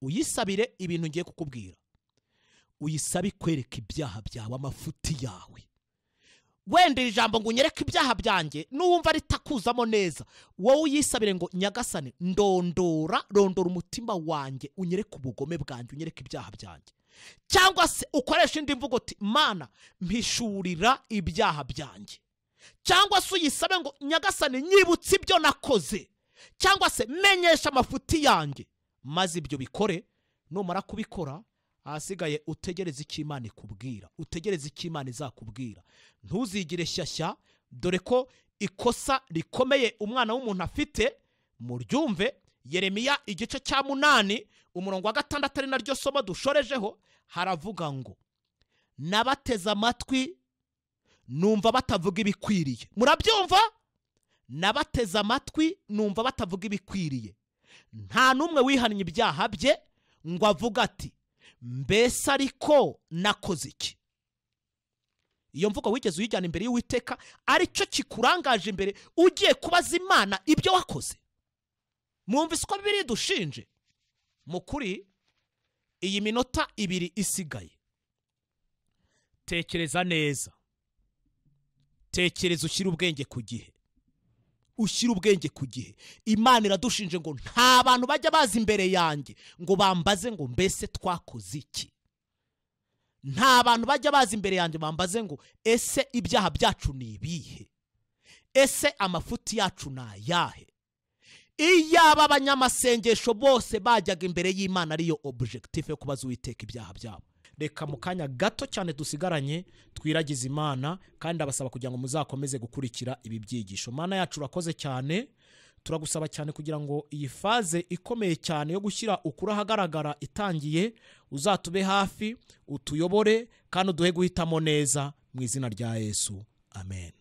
uyisabire ibintu ngiye kukubwira. Uyisabe kwereka ibyaha byawe, amafuti yawe. Wenda ijambo ngo unyereke ibyaha byanjye nuwumva ritakuzamo neza, wowe uyisabire ngo Nyagasani ndondora umutima wanjye, unyereke ubugome bwanjye, unyereke ibyaha byanjye. Cyangwa se ukoresha indi mvugo uti Mana mpishurira ibyaha byanjye. Cyangwa se uyisabe ngo Nyagasani nyibutse ibyo nakoze, cyangwa se menyesha amafuti yanjye. Maze ibyo bikore, numara kubikora ahasigaye utegereze icyo Imana ikubwira, utegereze icyo Imana izakubwira. Ntuzigire shyashya, dore ko ikosa rikomeye umwana w'umuntu afite. Muryumve, Yeremiya igice cya 8 umurongo wa 6 ari naryo somo dushorejeho, haravuga ngo nabateze amatwi numva batavuga ibikwiriye. Murabyumva? Nabateze amatwi numva batavuga ibikwiriye. Nta numwe wihannye ibyaha bye ngo avuga ati mbese ariko nakoze iki? Iyo mvugo wigeze uyijyana imbere y'Uwiteka, ari cyo kikurangaje imbere ugiye kubaza Imana ibyo wakoze? Mwumvise ko bibiri dushinje? Mukuri iyi minota 2 isigaye, tekereza neza, tekereza ushyira ubwenge ku gihe. Ushyira ubwenge ku gihe. Imana iradushinje ngo nta bantu bajya baza imbere yanjye ngo bambaze ngo mbese twakoze iki. Nta bantu bajya baza imbere yanjye bambaze ngo ese ibyaha byacu ni ibihe, ese amafuti yacu ni ayahe. Iyaba abanyamasengesho bose bajyaga imbere y'Imana ariyo objectif yo kubaza Uwiteka ibyaha byabo. Reka mu kanya gato cyane dusigaranye twiragize Imana, kandi abasaba kugira ngo muzakomeze gukurikira ibi byigisho. Mana yacu urakoze cyane, turagusaba cyane kugira ngo iyi faze ikomeye cyane yo gushyira ukuri ahagaragara itangiye, uzatube hafi, utuyobore kandi uduhe guhitamo neza mu izina rya Yesu. Amen.